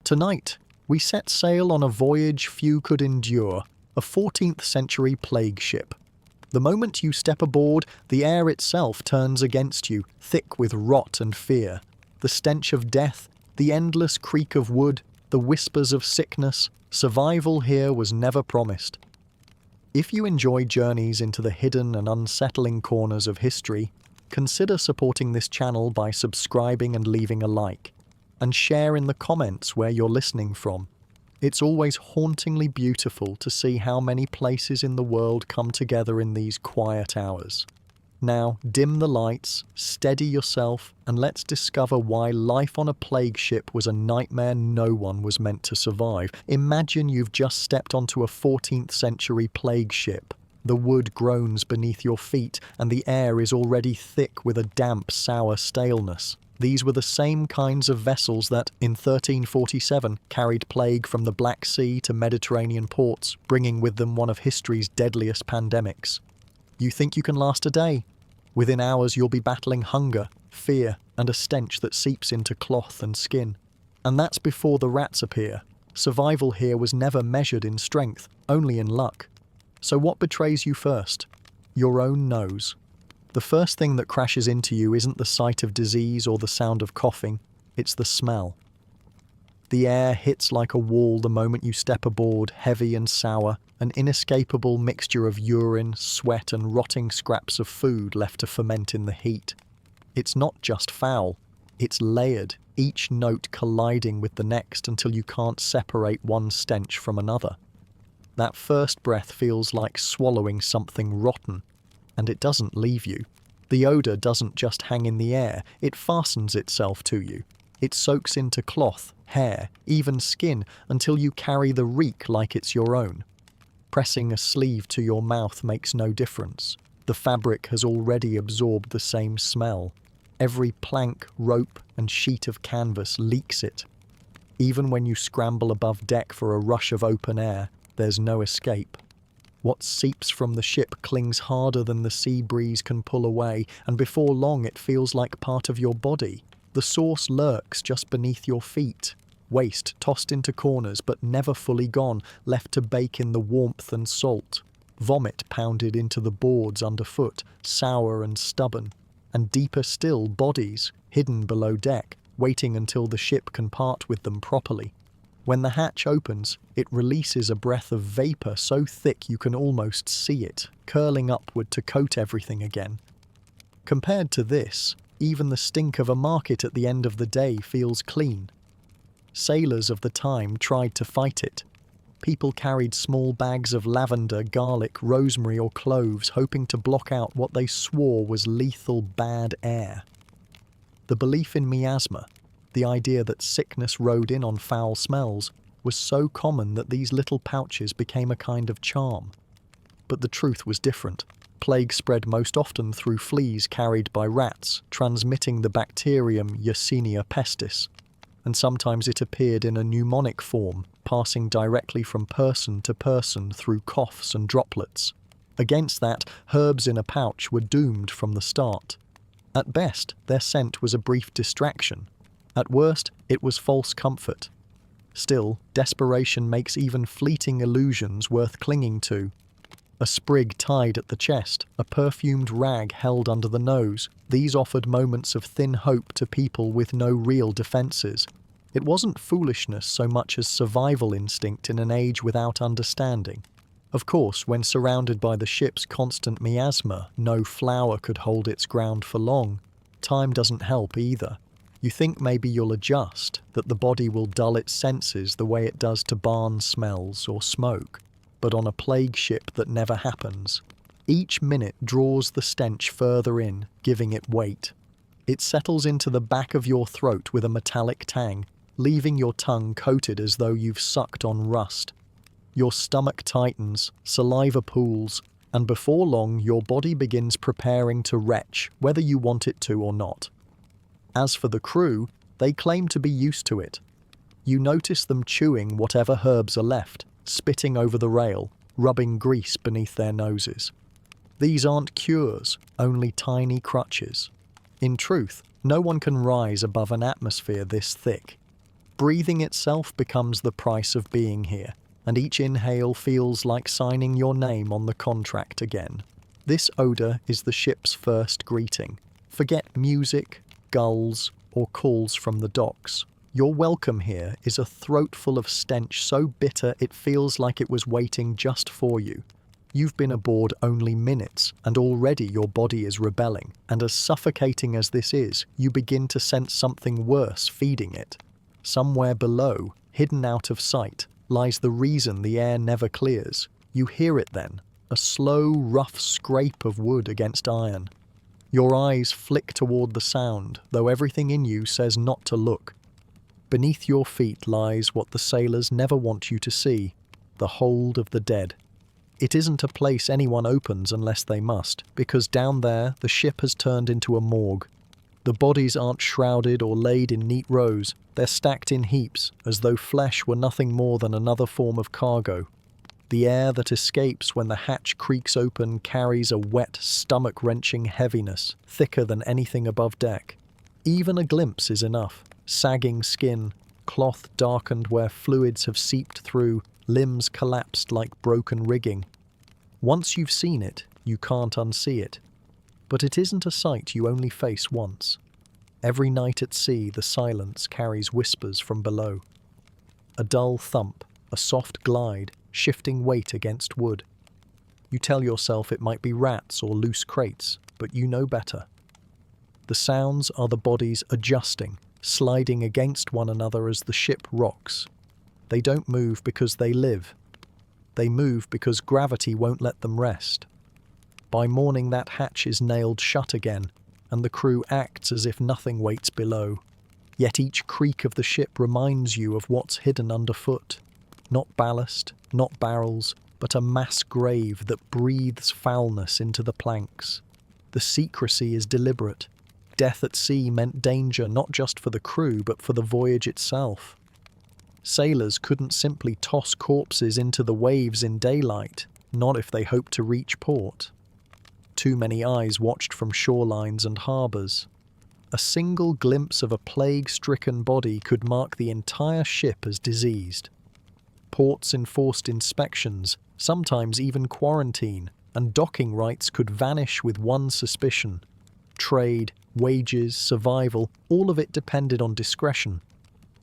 Tonight, we set sail on a voyage few could endure, a 14th century plague ship. The moment you step aboard, the air itself turns against you, thick with rot and fear. The stench of death, the endless creak of wood, the whispers of sickness, survival here was never promised. If you enjoy journeys into the hidden and unsettling corners of history, consider supporting this channel by subscribing and leaving a like, and share in the comments where you're listening from. It's always hauntingly beautiful to see how many places in the world come together in these quiet hours. Now, dim the lights, steady yourself, and let's discover why life on a plague ship was a nightmare no one was meant to survive. Imagine you've just stepped onto a 14th century plague ship. The wood groans beneath your feet, and the air is already thick with a damp, sour staleness. These were the same kinds of vessels that, in 1347, carried plague from the Black Sea to Mediterranean ports, bringing with them one of history's deadliest pandemics. You think you can last a day? Within hours you'll be battling hunger, fear, and a stench that seeps into cloth and skin. And that's before the rats appear. Survival here was never measured in strength, only in luck. So what betrays you first? Your own nose. The first thing that crashes into you isn't the sight of disease or the sound of coughing, it's the smell. The air hits like a wall the moment you step aboard, heavy and sour, an inescapable mixture of urine, sweat, and rotting scraps of food left to ferment in the heat. It's not just foul, it's layered, each note colliding with the next until you can't separate one stench from another. That first breath feels like swallowing something rotten, and it doesn't leave you. The odour doesn't just hang in the air, it fastens itself to you. It soaks into cloth, hair, even skin, until you carry the reek like it's your own. Pressing a sleeve to your mouth makes no difference. The fabric has already absorbed the same smell. Every plank, rope, and sheet of canvas leaks it. Even when you scramble above deck for a rush of open air, there's no escape. What seeps from the ship clings harder than the sea breeze can pull away, and before long it feels like part of your body. The source lurks just beneath your feet. Waste tossed into corners but never fully gone, left to bake in the warmth and salt. Vomit pounded into the boards underfoot, sour and stubborn. And deeper still, bodies, hidden below deck, waiting until the ship can part with them properly. When the hatch opens, it releases a breath of vapour so thick you can almost see it, curling upward to coat everything again. Compared to this, even the stink of a market at the end of the day feels clean. Sailors of the time tried to fight it. People carried small bags of lavender, garlic, rosemary or cloves, hoping to block out what they swore was lethal bad air. The belief in miasma, the idea that sickness rode in on foul smells, was so common that these little pouches became a kind of charm. But the truth was different. Plague spread most often through fleas carried by rats, transmitting the bacterium Yersinia pestis. And sometimes it appeared in a pneumonic form, passing directly from person to person through coughs and droplets. Against that, herbs in a pouch were doomed from the start. At best, their scent was a brief distraction. At worst, it was false comfort. Still, desperation makes even fleeting illusions worth clinging to. A sprig tied at the chest, a perfumed rag held under the nose, these offered moments of thin hope to people with no real defences. It wasn't foolishness so much as survival instinct in an age without understanding. Of course, when surrounded by the ship's constant miasma, no flower could hold its ground for long. Time doesn't help either. You think maybe you'll adjust, that the body will dull its senses the way it does to barn smells or smoke. But on a plague ship that never happens. Each minute draws the stench further in, giving it weight. It settles into the back of your throat with a metallic tang, leaving your tongue coated as though you've sucked on rust. Your stomach tightens, saliva pools, and before long your body begins preparing to retch, whether you want it to or not. As for the crew, they claim to be used to it. You notice them chewing whatever herbs are left, spitting over the rail, rubbing grease beneath their noses. These aren't cures, only tiny crutches. In truth, no one can rise above an atmosphere this thick. Breathing itself becomes the price of being here, and each inhale feels like signing your name on the contract again. This odor is the ship's first greeting. Forget music, gulls, or calls from the docks. Your welcome here is a throatful of stench so bitter it feels like it was waiting just for you. You've been aboard only minutes, and already your body is rebelling, and as suffocating as this is, you begin to sense something worse feeding it. Somewhere below, hidden out of sight, lies the reason the air never clears. You hear it then, a slow, rough scrape of wood against iron. Your eyes flick toward the sound, though everything in you says not to look. Beneath your feet lies what the sailors never want you to see, the hold of the dead. It isn't a place anyone opens unless they must, because down there the ship has turned into a morgue. The bodies aren't shrouded or laid in neat rows, they're stacked in heaps, as though flesh were nothing more than another form of cargo. The air that escapes when the hatch creaks open carries a wet, stomach-wrenching heaviness, thicker than anything above deck. Even a glimpse is enough. Sagging skin, cloth darkened where fluids have seeped through, limbs collapsed like broken rigging. Once you've seen it, you can't unsee it. But it isn't a sight you only face once. Every night at sea, the silence carries whispers from below. A dull thump, a soft glide, shifting weight against wood. You tell yourself it might be rats or loose crates, but you know better. The sounds are the bodies adjusting, sliding against one another as the ship rocks. They don't move because they live. They move because gravity won't let them rest. By morning that hatch is nailed shut again, and the crew acts as if nothing waits below. Yet each creak of the ship reminds you of what's hidden underfoot. Not ballast, not barrels, but a mass grave that breathes foulness into the planks. The secrecy is deliberate. Death at sea meant danger not just for the crew, but for the voyage itself. Sailors couldn't simply toss corpses into the waves in daylight, not if they hoped to reach port. Too many eyes watched from shorelines and harbours. A single glimpse of a plague-stricken body could mark the entire ship as diseased. Ports enforced inspections, sometimes even quarantine, and docking rights could vanish with one suspicion. Trade, wages, survival, all of it depended on discretion.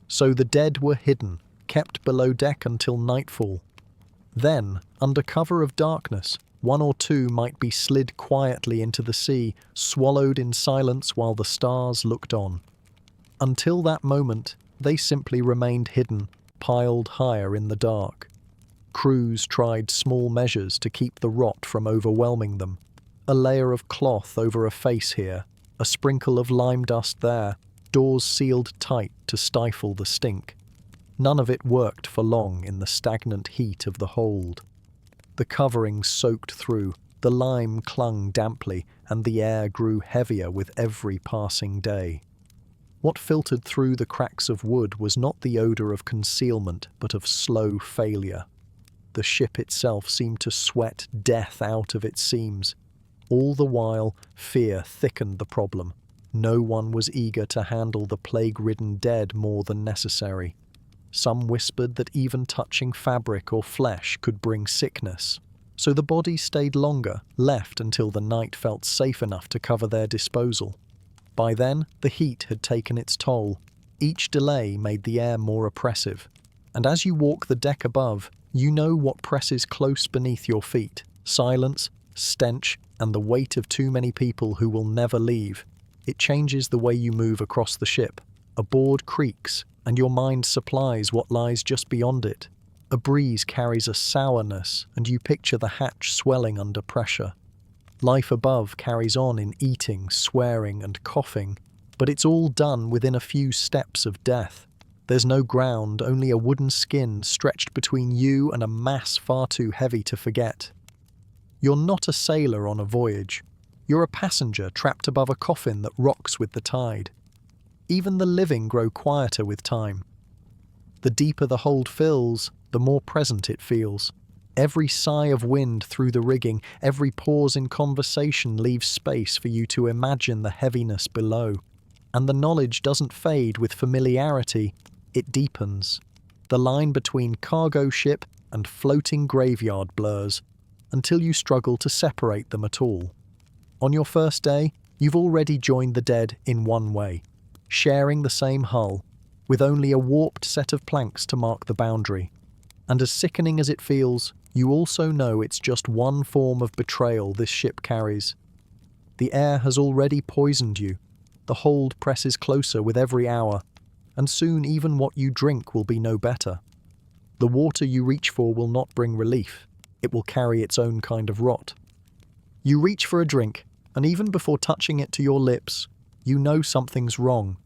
So the dead were hidden, kept below deck until nightfall. Then, under cover of darkness, one or two might be slid quietly into the sea, swallowed in silence while the stars looked on. Until that moment, they simply remained hidden, piled higher in the dark. Crews tried small measures to keep the rot from overwhelming them. A layer of cloth over a face here, a sprinkle of lime dust there, doors sealed tight to stifle the stink. None of it worked for long in the stagnant heat of the hold. The covering soaked through, the lime clung damply, and the air grew heavier with every passing day. What filtered through the cracks of wood was not the odour of concealment, but of slow failure. The ship itself seemed to sweat death out of its seams. All the while, fear thickened the problem. No one was eager to handle the plague-ridden dead more than necessary. Some whispered that even touching fabric or flesh could bring sickness. So the bodies stayed longer, left until the night felt safe enough to cover their disposal. By then, the heat had taken its toll. Each delay made the air more oppressive. And as you walk the deck above, you know what presses close beneath your feet. Silence, stench, and the weight of too many people who will never leave. It changes the way you move across the ship. A board creaks, and your mind supplies what lies just beyond it. A breeze carries a sourness, and you picture the hatch swelling under pressure. Life above carries on in eating, swearing, and coughing, but it's all done within a few steps of death. There's no ground, only a wooden skin stretched between you and a mass far too heavy to forget. You're not a sailor on a voyage. You're a passenger trapped above a coffin that rocks with the tide. Even the living grow quieter with time. The deeper the hold fills, the more present it feels. Every sigh of wind through the rigging, every pause in conversation leaves space for you to imagine the heaviness below. And the knowledge doesn't fade with familiarity, it deepens. The line between cargo ship and floating graveyard blurs, until you struggle to separate them at all. On your first day, you've already joined the dead in one way, sharing the same hull, with only a warped set of planks to mark the boundary. And as sickening as it feels, you also know it's just one form of betrayal this ship carries. The air has already poisoned you. The hold presses closer with every hour, and soon even what you drink will be no better. The water you reach for will not bring relief. It will carry its own kind of rot. You reach for a drink, and even before touching it to your lips, you know something's wrong.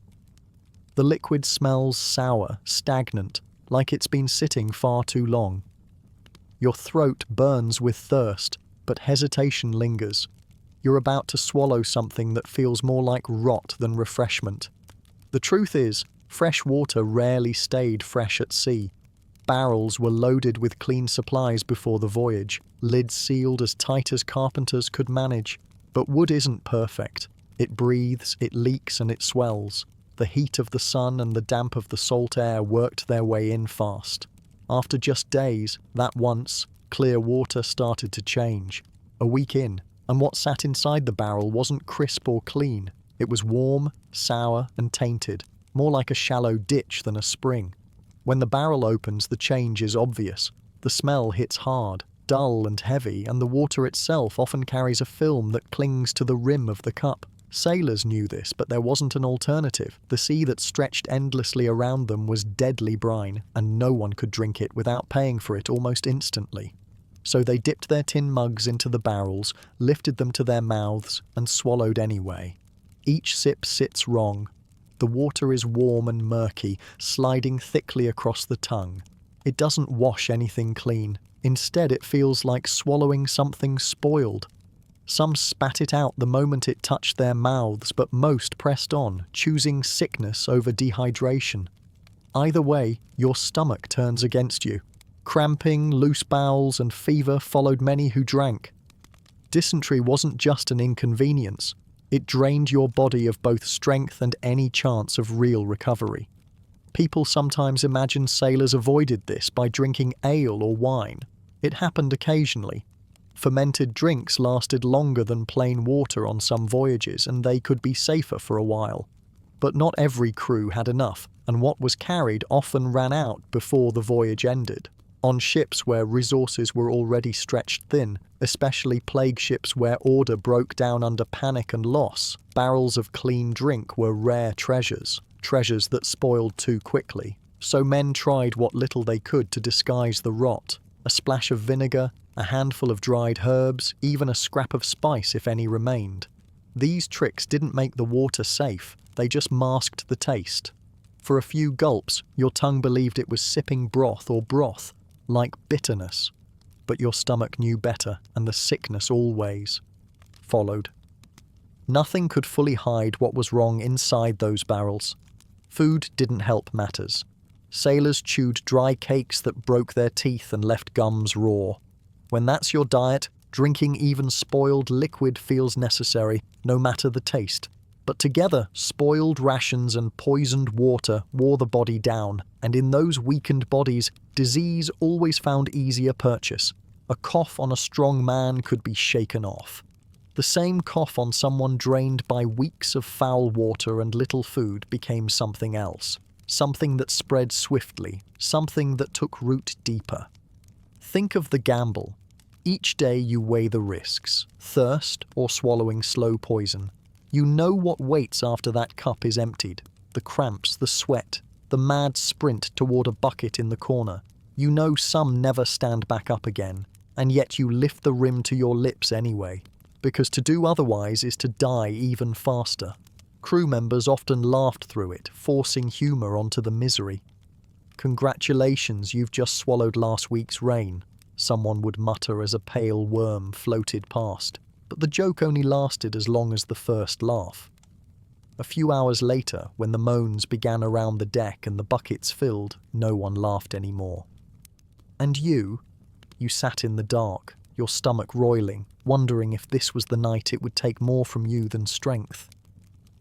The liquid smells sour, stagnant, like it's been sitting far too long. Your throat burns with thirst, but hesitation lingers. You're about to swallow something that feels more like rot than refreshment. The truth is, fresh water rarely stayed fresh at sea. Barrels were loaded with clean supplies before the voyage, lids sealed as tight as carpenters could manage. But wood isn't perfect. It breathes, it leaks, and it swells. The heat of the sun and the damp of the salt air worked their way in fast. After just days, that once clear water started to change. A week in, and what sat inside the barrel wasn't crisp or clean. It was warm, sour, and tainted, more like a shallow ditch than a spring. When the barrel opens, the change is obvious. The smell hits hard, dull and heavy, and the water itself often carries a film that clings to the rim of the cup. Sailors knew this, but there wasn't an alternative. The sea that stretched endlessly around them was deadly brine, and no one could drink it without paying for it almost instantly. So they dipped their tin mugs into the barrels, lifted them to their mouths, and swallowed anyway. Each sip sits wrong. The water is warm and murky, sliding thickly across the tongue. It doesn't wash anything clean. Instead, it feels like swallowing something spoiled. Some spat it out the moment it touched their mouths, but most pressed on, choosing sickness over dehydration. Either way, your stomach turns against you. Cramping, loose bowels, and fever followed many who drank. Dysentery wasn't just an inconvenience. It drained your body of both strength and any chance of real recovery. People sometimes imagine sailors avoided this by drinking ale or wine. It happened occasionally. Fermented drinks lasted longer than plain water on some voyages, and they could be safer for a while. But not every crew had enough, and what was carried often ran out before the voyage ended. On ships where resources were already stretched thin, especially plague ships where order broke down under panic and loss, barrels of clean drink were rare treasures that spoiled too quickly. So men tried what little they could to disguise the rot. A splash of vinegar, a handful of dried herbs, even a scrap of spice if any remained. These tricks didn't make the water safe, they just masked the taste. For a few gulps, your tongue believed it was sipping broth or broth, like bitterness. But your stomach knew better, and the sickness always followed. Nothing could fully hide what was wrong inside those barrels. Food didn't help matters. Sailors chewed dry cakes that broke their teeth and left gums raw. When that's your diet, drinking even spoiled liquid feels necessary, no matter the taste. But together, spoiled rations and poisoned water wore the body down, and in those weakened bodies, disease always found easier purchase. A cough on a strong man could be shaken off. The same cough on someone drained by weeks of foul water and little food became something else. Something that spread swiftly, something that took root deeper. Think of the gamble. Each day you weigh the risks, thirst or swallowing slow poison. You know what waits after that cup is emptied. The cramps, the sweat, the mad sprint toward a bucket in the corner. You know some never stand back up again, and yet you lift the rim to your lips anyway, because to do otherwise is to die even faster. Crew members often laughed through it, forcing humour onto the misery. "Congratulations, you've just swallowed last week's rain," someone would mutter as a pale worm floated past. But the joke only lasted as long as the first laugh. A few hours later, when the moans began around the deck and the buckets filled, no one laughed anymore. And you sat in the dark, your stomach roiling, wondering if this was the night it would take more from you than strength.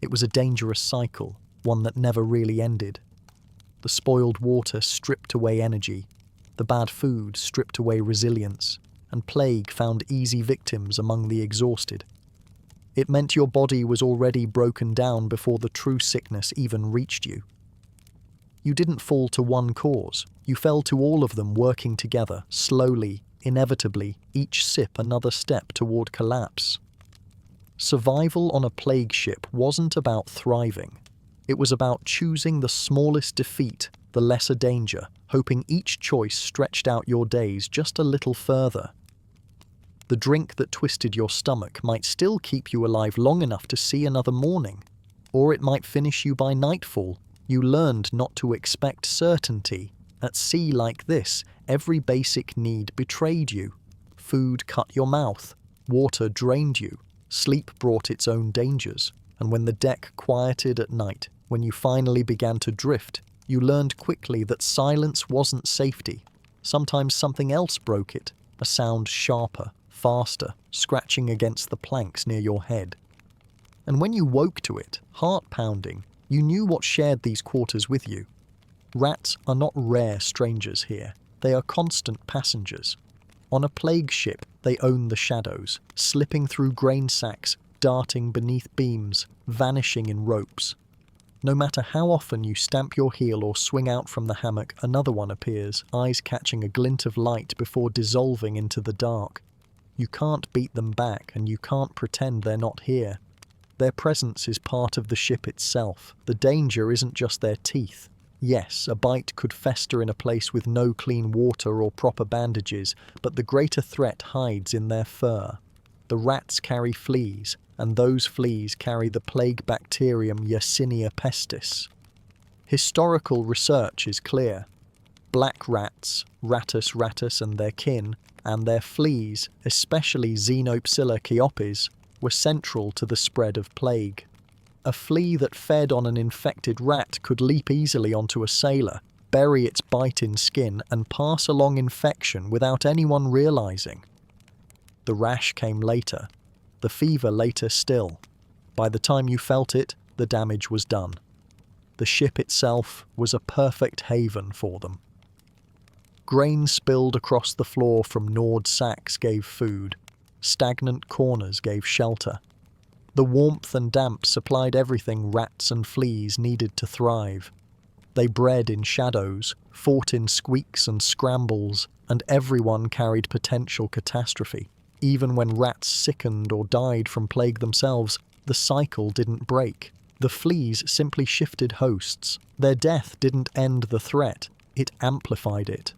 It was a dangerous cycle, one that never really ended. The spoiled water stripped away energy, the bad food stripped away resilience, and plague found easy victims among the exhausted. It meant your body was already broken down before the true sickness even reached you. You didn't fall to one cause, you fell to all of them working together, slowly, inevitably, each sip another step toward collapse. Survival on a plague ship wasn't about thriving. It was about choosing the smallest defeat, the lesser danger, hoping each choice stretched out your days just a little further. The drink that twisted your stomach might still keep you alive long enough to see another morning, or it might finish you by nightfall. You learned not to expect certainty. At sea like this, every basic need betrayed you. Food cut your mouth, water drained you, sleep brought its own dangers, and when the deck quieted at night, when you finally began to drift, you learned quickly that silence wasn't safety. Sometimes something else broke it, a sound sharper, faster, scratching against the planks near your head. And when you woke to it, heart-pounding, you knew what shared these quarters with you. Rats are not rare strangers here. They are constant passengers. On a plague ship, they own the shadows, slipping through grain sacks, darting beneath beams, vanishing in ropes. No matter how often you stamp your heel or swing out from the hammock, another one appears, eyes catching a glint of light before dissolving into the dark. You can't beat them back, and you can't pretend they're not here. Their presence is part of the ship itself. The danger isn't just their teeth. Yes, a bite could fester in a place with no clean water or proper bandages, but the greater threat hides in their fur. The rats carry fleas, and those fleas carry the plague bacterium Yersinia pestis. Historical research is clear. Black rats, Rattus rattus and their kin, and their fleas, especially Xenopsilla chiopes, were central to the spread of plague. A flea that fed on an infected rat could leap easily onto a sailor, bury its bite in skin, and pass along infection without anyone realizing. The rash came later, the fever later still. By the time you felt it, the damage was done. The ship itself was a perfect haven for them. Grain spilled across the floor from gnawed sacks gave food. Stagnant corners gave shelter. The warmth and damp supplied everything rats and fleas needed to thrive. They bred in shadows, fought in squeaks and scrambles, and everyone carried potential catastrophe. Even when rats sickened or died from plague themselves, the cycle didn't break. The fleas simply shifted hosts. Their death didn't end the threat, it amplified it.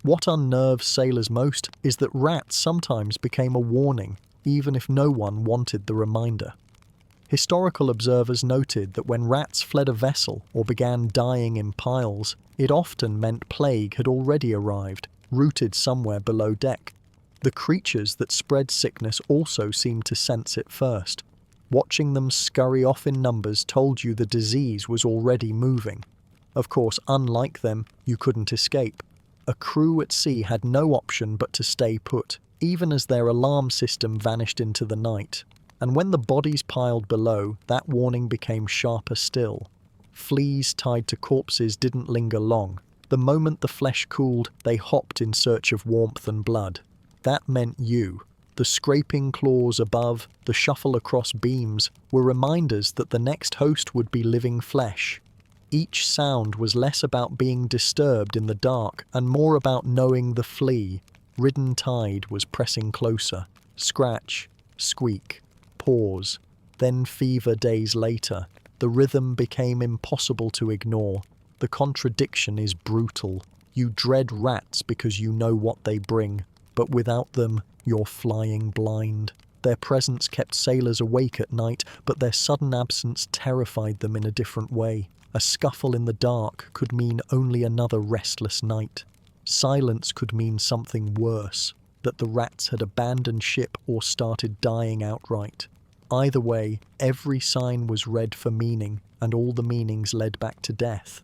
What unnerves sailors most is that rats sometimes became a warning, even if no one wanted the reminder. Historical observers noted that when rats fled a vessel or began dying in piles, it often meant plague had already arrived, rooted somewhere below deck. The creatures that spread sickness also seemed to sense it first. Watching them scurry off in numbers told you the disease was already moving. Of course, unlike them, you couldn't escape. A crew at sea had no option but to stay put, even as their alarm system vanished into the night. And when the bodies piled below, that warning became sharper still. Fleas tied to corpses didn't linger long. The moment the flesh cooled, they hopped in search of warmth and blood. That meant you. The scraping claws above, the shuffle across beams, were reminders that the next host would be living flesh. Each sound was less about being disturbed in the dark and more about knowing the flea. Ridden tide was pressing closer. Scratch, squeak, pause. Then fever days later. The rhythm became impossible to ignore. The contradiction is brutal. You dread rats because you know what they bring, but without them, you're flying blind. Their presence kept sailors awake at night, but their sudden absence terrified them in a different way. A scuffle in the dark could mean only another restless night. Silence could mean something worse, that the rats had abandoned ship or started dying outright. Either way, every sign was read for meaning, and all the meanings led back to death.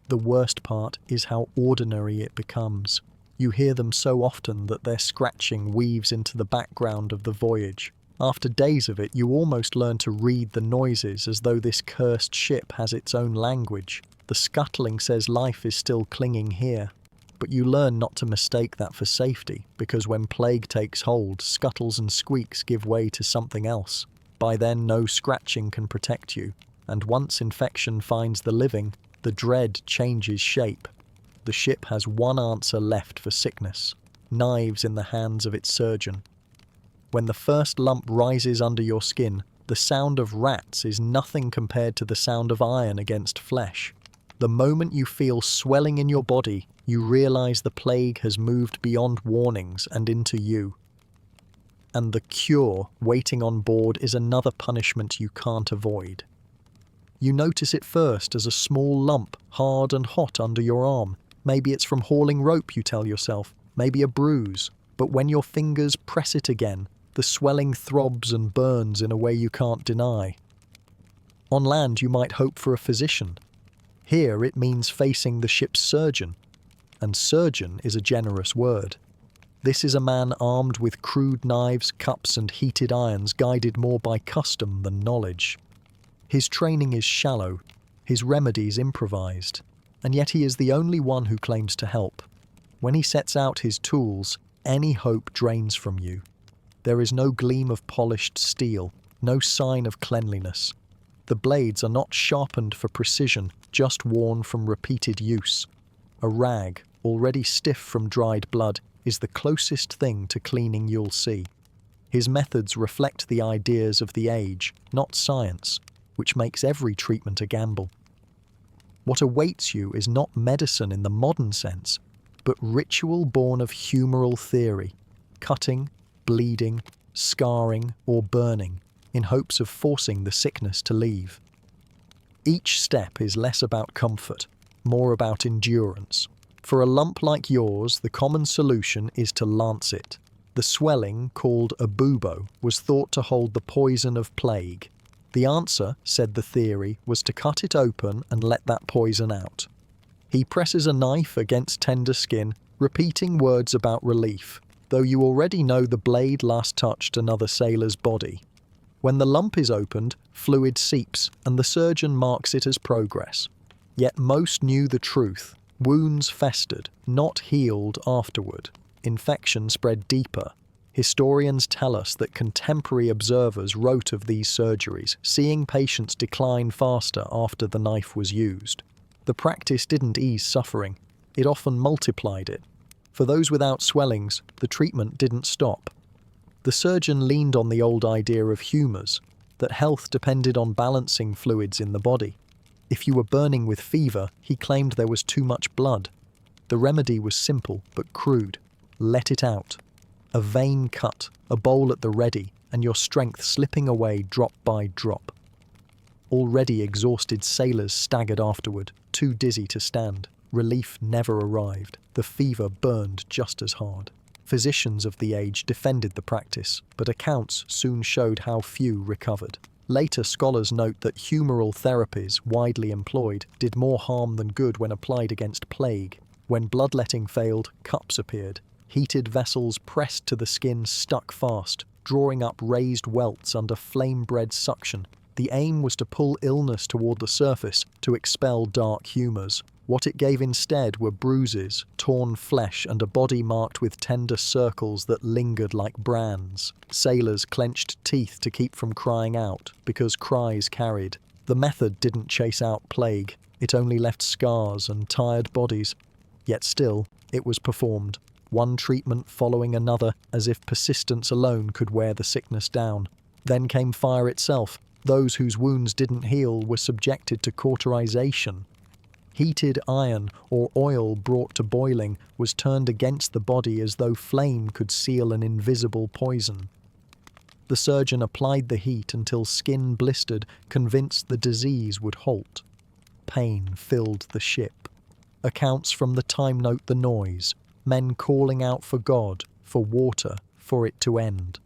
The worst part is how ordinary it becomes. You hear them so often that their scratching weaves into the background of the voyage. After days of it, you almost learn to read the noises as though this cursed ship has its own language. The The scuttling says life is still clinging here. But you learn not to mistake that for safety, because when plague takes hold, scuttles and squeaks give way to something else. By then, no scratching can protect you, and once infection finds the living, the dread changes shape. The ship has one answer left for sickness: knives in the hands of its surgeon. When the first lump rises under your skin, the sound of rats is nothing compared to the sound of iron against flesh. The moment you feel swelling in your body, you realize the plague has moved beyond warnings and into you. And the cure waiting on board is another punishment you can't avoid. You notice it first as a small lump, hard and hot under your arm. Maybe it's from hauling rope, you tell yourself, maybe a bruise. But when your fingers press it again, the swelling throbs and burns in a way you can't deny. On land, you might hope for a physician. Here, it means facing the ship's surgeon. And surgeon is a generous word. This is a man armed with crude knives, cups, and heated irons, guided more by custom than knowledge. His training is shallow, his remedies improvised, and yet he is the only one who claims to help. When he sets out his tools, any hope drains from you. There is no gleam of polished steel, no sign of cleanliness. The blades are not sharpened for precision, just worn from repeated use. A rag, already stiff from dried blood, is the closest thing to cleaning you'll see. His methods reflect the ideas of the age, not science, which makes every treatment a gamble. What awaits you is not medicine in the modern sense, but ritual born of humoral theory, cutting, bleeding, scarring, or burning, in hopes of forcing the sickness to leave. Each step is less about comfort, more about endurance. For a lump like yours, the common solution is to lance it. The swelling, called a bubo, was thought to hold the poison of plague. The answer, said the theory, was to cut it open and let that poison out. He presses a knife against tender skin, repeating words about relief, though you already know the blade last touched another sailor's body. When the lump is opened, fluid seeps, and the surgeon marks it as progress. Yet most knew the truth. Wounds festered, not healed afterward. Infection spread deeper. Historians tell us that contemporary observers wrote of these surgeries, seeing patients decline faster after the knife was used. The practice didn't ease suffering, it often multiplied it. For those without swellings, the treatment didn't stop. The surgeon leaned on the old idea of humours, that health depended on balancing fluids in the body. If you were burning with fever, he claimed there was too much blood. The remedy was simple but crude. Let it out. A vein cut, a bowl at the ready, and your strength slipping away drop by drop. Already exhausted sailors staggered afterward, too dizzy to stand. Relief never arrived. The fever burned just as hard. Physicians of the age defended the practice, but accounts soon showed how few recovered. Later scholars note that humoral therapies, widely employed, did more harm than good when applied against plague. When bloodletting failed, cups appeared. Heated vessels pressed to the skin stuck fast, drawing up raised welts under flame-bred suction. The aim was to pull illness toward the surface, to expel dark humours. What it gave instead were bruises, torn flesh, and a body marked with tender circles that lingered like brands. Sailors clenched teeth to keep from crying out, because cries carried. The method didn't chase out plague, it only left scars and tired bodies. Yet still, it was performed, one treatment following another, as if persistence alone could wear the sickness down. Then came fire itself. Those whose wounds didn't heal were subjected to cauterization. Heated iron or oil brought to boiling was turned against the body as though flame could seal an invisible poison. The surgeon applied the heat until skin blistered, convinced the disease would halt. Pain filled the ship. Accounts from the time note the noise, men calling out for God, for water, for it to end.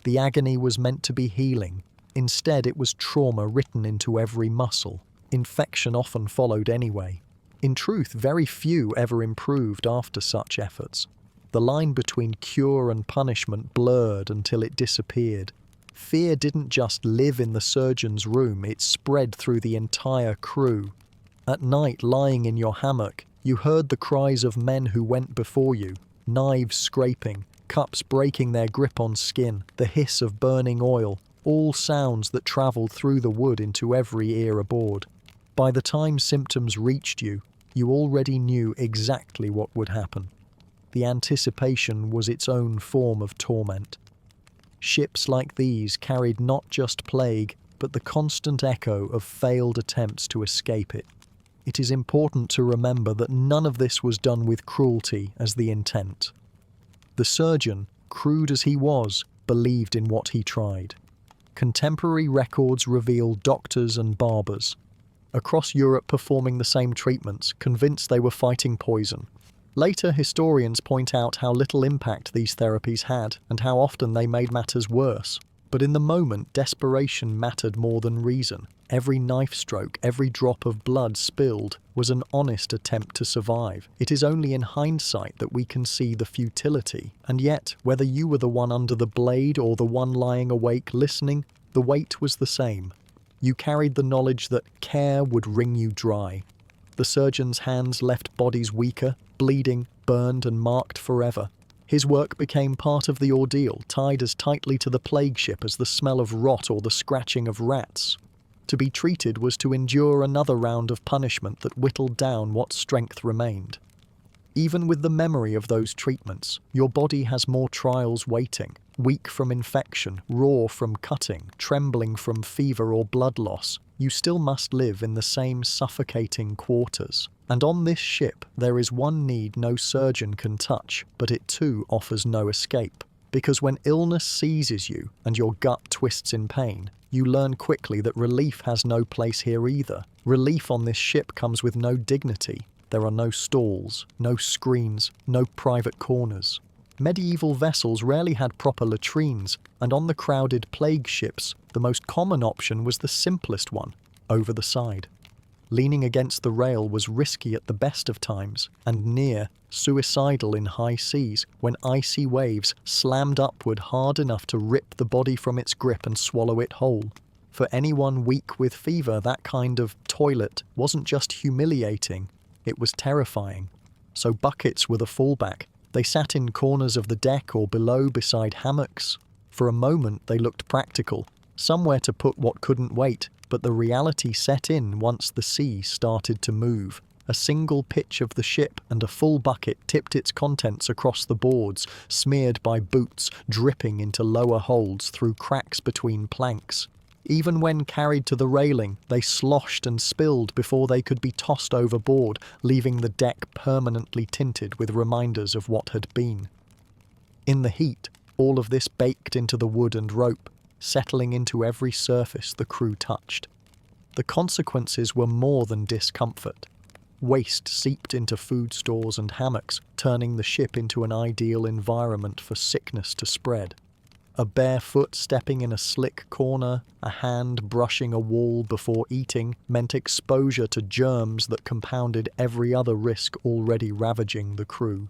The agony was meant to be healing. Instead, it was trauma written into every muscle. Infection often followed anyway. In truth, very few ever improved after such efforts. The line between cure and punishment blurred until it disappeared. Fear didn't just live in the surgeon's room, it spread through the entire crew. At night, lying in your hammock, you heard the cries of men who went before you, knives scraping, cups breaking their grip on skin, the hiss of burning oil, all sounds that travelled through the wood into every ear aboard. By the time symptoms reached you, you already knew exactly what would happen. The anticipation was its own form of torment. Ships like these carried not just plague, but the constant echo of failed attempts to escape it. It is important to remember that none of this was done with cruelty as the intent. The surgeon, crude as he was, believed in what he tried. Contemporary records reveal doctors and barbers across Europe performing the same treatments, convinced they were fighting poison. Later, historians point out how little impact these therapies had and how often they made matters worse. But in the moment, desperation mattered more than reason. Every knife stroke, every drop of blood spilled was an honest attempt to survive. It is only in hindsight that we can see the futility. And yet, whether you were the one under the blade or the one lying awake listening, the weight was the same. You carried the knowledge that care would wring you dry. The surgeon's hands left bodies weaker, bleeding, burned and marked forever. His work became part of the ordeal, tied as tightly to the plague ship as the smell of rot or the scratching of rats. To be treated was to endure another round of punishment that whittled down what strength remained. Even with the memory of those treatments, your body has more trials waiting. Weak from infection, raw from cutting, trembling from fever or blood loss, you still must live in the same suffocating quarters. And on this ship, there is one need no surgeon can touch, but it too offers no escape. Because when illness seizes you and your gut twists in pain, you learn quickly that relief has no place here either. Relief on this ship comes with no dignity. There are no stalls, no screens, no private corners. Medieval vessels rarely had proper latrines, and on the crowded plague ships, the most common option was the simplest one, over the side. Leaning against the rail was risky at the best of times, and near, suicidal in high seas, when icy waves slammed upward hard enough to rip the body from its grip and swallow it whole. For anyone weak with fever, that kind of toilet wasn't just humiliating, it was terrifying. So buckets were the fallback. They sat in corners of the deck or below beside hammocks. For a moment they looked practical, somewhere to put what couldn't wait, but the reality set in once the sea started to move. A single pitch of the ship and a full bucket tipped its contents across the boards, smeared by boots, dripping into lower holds through cracks between planks. Even when carried to the railing, they sloshed and spilled before they could be tossed overboard, leaving the deck permanently tinted with reminders of what had been. In the heat, all of this baked into the wood and rope, settling into every surface the crew touched. The consequences were more than discomfort. Waste seeped into food stores and hammocks, turning the ship into an ideal environment for sickness to spread. A bare foot stepping in a slick corner, a hand brushing a wall before eating, meant exposure to germs that compounded every other risk already ravaging the crew.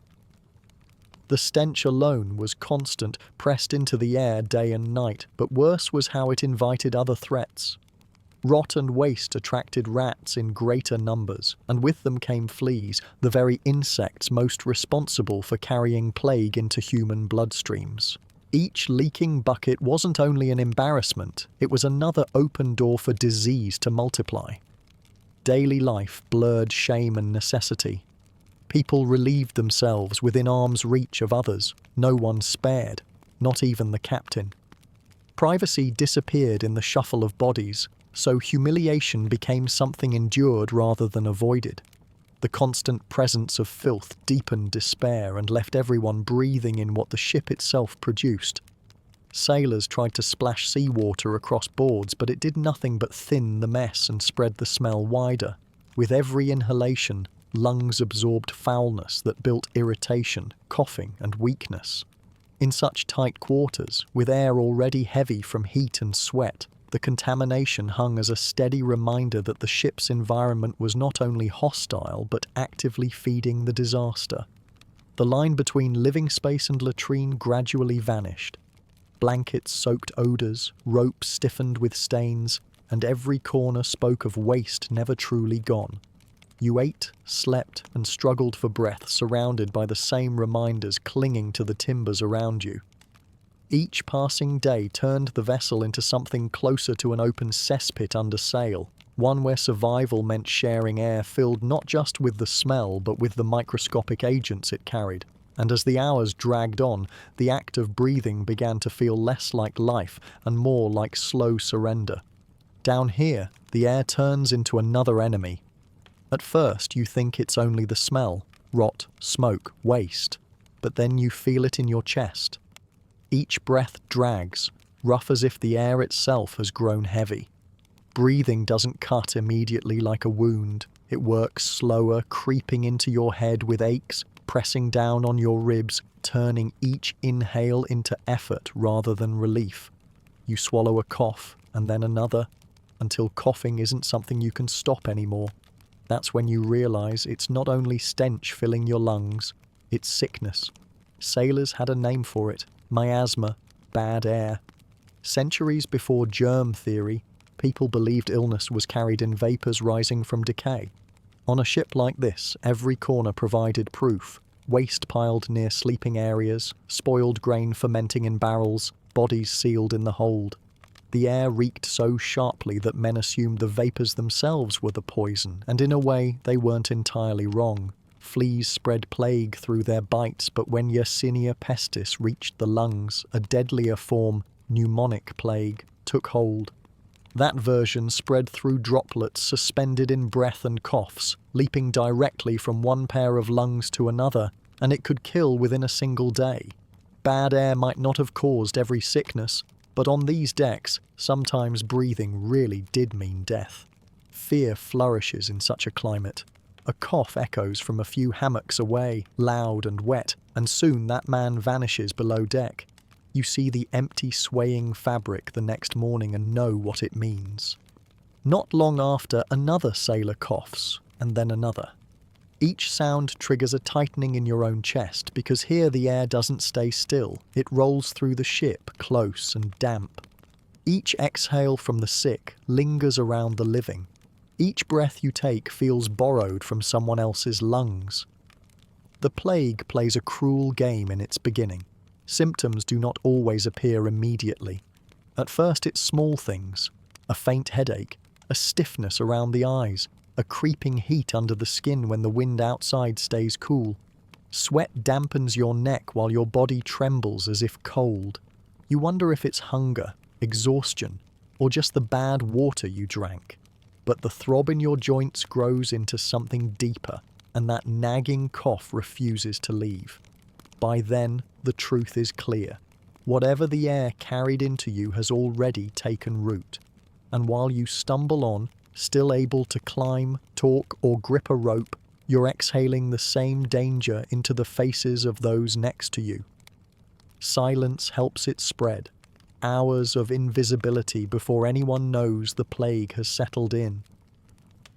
The stench alone was constant, pressed into the air day and night, but worse was how it invited other threats. Rot and waste attracted rats in greater numbers, and with them came fleas, the very insects most responsible for carrying plague into human bloodstreams. Each leaking bucket wasn't only an embarrassment, it was another open door for disease to multiply. Daily life blurred shame and necessity. People relieved themselves within arm's reach of others, no one spared, not even the captain. Privacy disappeared in the shuffle of bodies, so humiliation became something endured rather than avoided. The constant presence of filth deepened despair and left everyone breathing in what the ship itself produced. Sailors tried to splash seawater across boards, but it did nothing but thin the mess and spread the smell wider. With every inhalation, lungs absorbed foulness that built irritation, coughing, and weakness. In such tight quarters, with air already heavy from heat and sweat, the contamination hung as a steady reminder that the ship's environment was not only hostile but actively feeding the disaster. The line between living space and latrine gradually vanished. Blankets soaked odours, ropes stiffened with stains, and every corner spoke of waste never truly gone. You ate, slept, and struggled for breath, surrounded by the same reminders clinging to the timbers around you. Each passing day turned the vessel into something closer to an open cesspit under sail, one where survival meant sharing air filled not just with the smell but with the microscopic agents it carried. And as the hours dragged on, the act of breathing began to feel less like life and more like slow surrender. Down here, the air turns into another enemy. At first, you think it's only the smell, rot, smoke, waste, but then you feel it in your chest. Each breath drags, rough as if the air itself has grown heavy. Breathing doesn't cut immediately like a wound. It works slower, creeping into your head with aches, pressing down on your ribs, turning each inhale into effort rather than relief. You swallow a cough, and then another, until coughing isn't something you can stop anymore. That's when you realize it's not only stench filling your lungs, it's sickness. Sailors had a name for it: miasma, bad air. Centuries before germ theory, people believed illness was carried in vapors rising from decay. On a ship like this, every corner provided proof: waste piled near sleeping areas, spoiled grain fermenting in barrels, bodies sealed in the hold. The air reeked so sharply that men assumed the vapors themselves were the poison, and in a way, they weren't entirely wrong. Fleas spread plague through their bites, but when Yersinia pestis reached the lungs, a deadlier form, pneumonic plague, took hold. That version spread through droplets suspended in breath and coughs, leaping directly from one pair of lungs to another, and it could kill within a single day. Bad air might not have caused every sickness, but on these decks, sometimes breathing really did mean death. Fear flourishes in such a climate. A cough echoes from a few hammocks away, loud and wet, and soon that man vanishes below deck. You see the empty, swaying fabric the next morning and know what it means. Not long after, another sailor coughs, and then another. Each sound triggers a tightening in your own chest, because here the air doesn't stay still. It rolls through the ship, close and damp. Each exhale from the sick lingers around the living. Each breath you take feels borrowed from someone else's lungs. The plague plays a cruel game in its beginning. Symptoms do not always appear immediately. At first it's small things: a faint headache, a stiffness around the eyes, a creeping heat under the skin when the wind outside stays cool. Sweat dampens your neck while your body trembles as if cold. You wonder if it's hunger, exhaustion, or just the bad water you drank. But the throb in your joints grows into something deeper, and that nagging cough refuses to leave. By then, the truth is clear. Whatever the air carried into you has already taken root. And while you stumble on, still able to climb, talk, or grip a rope, you're exhaling the same danger into the faces of those next to you. Silence helps it spread. Hours of invisibility before anyone knows the plague has settled in.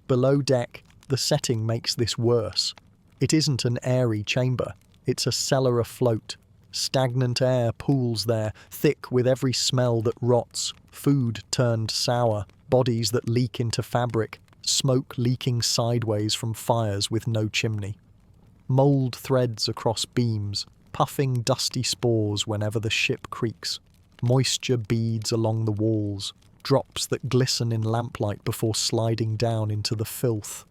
Below deck, the setting makes this worse. It isn't an airy chamber. It's a cellar afloat. Stagnant air pools there, thick with every smell that rots, food turned sour, bodies that leak into fabric, smoke leaking sideways from fires with no chimney. Mould threads across beams, puffing dusty spores whenever the ship creaks. Moisture beads along the walls, drops that glisten in lamplight before sliding down into the filth.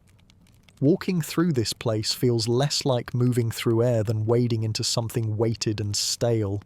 Walking through this place feels less like moving through air than wading into something weighted and stale.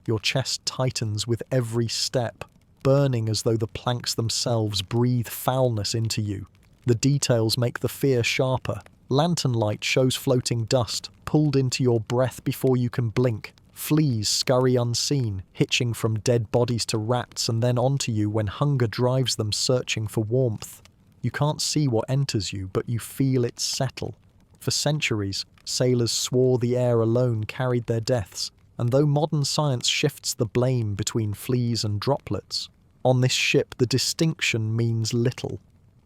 Your chest tightens with every step, burning as though the planks themselves breathe foulness into you. The details make the fear sharper. Lantern light shows floating dust, pulled into your breath before you can blink. Fleas scurry unseen, hitching from dead bodies to rats and then onto you when hunger drives them searching for warmth. You can't see what enters you, but you feel it settle. For centuries, sailors swore the air alone carried their deaths, and though modern science shifts the blame between fleas and droplets, on this ship the distinction means little.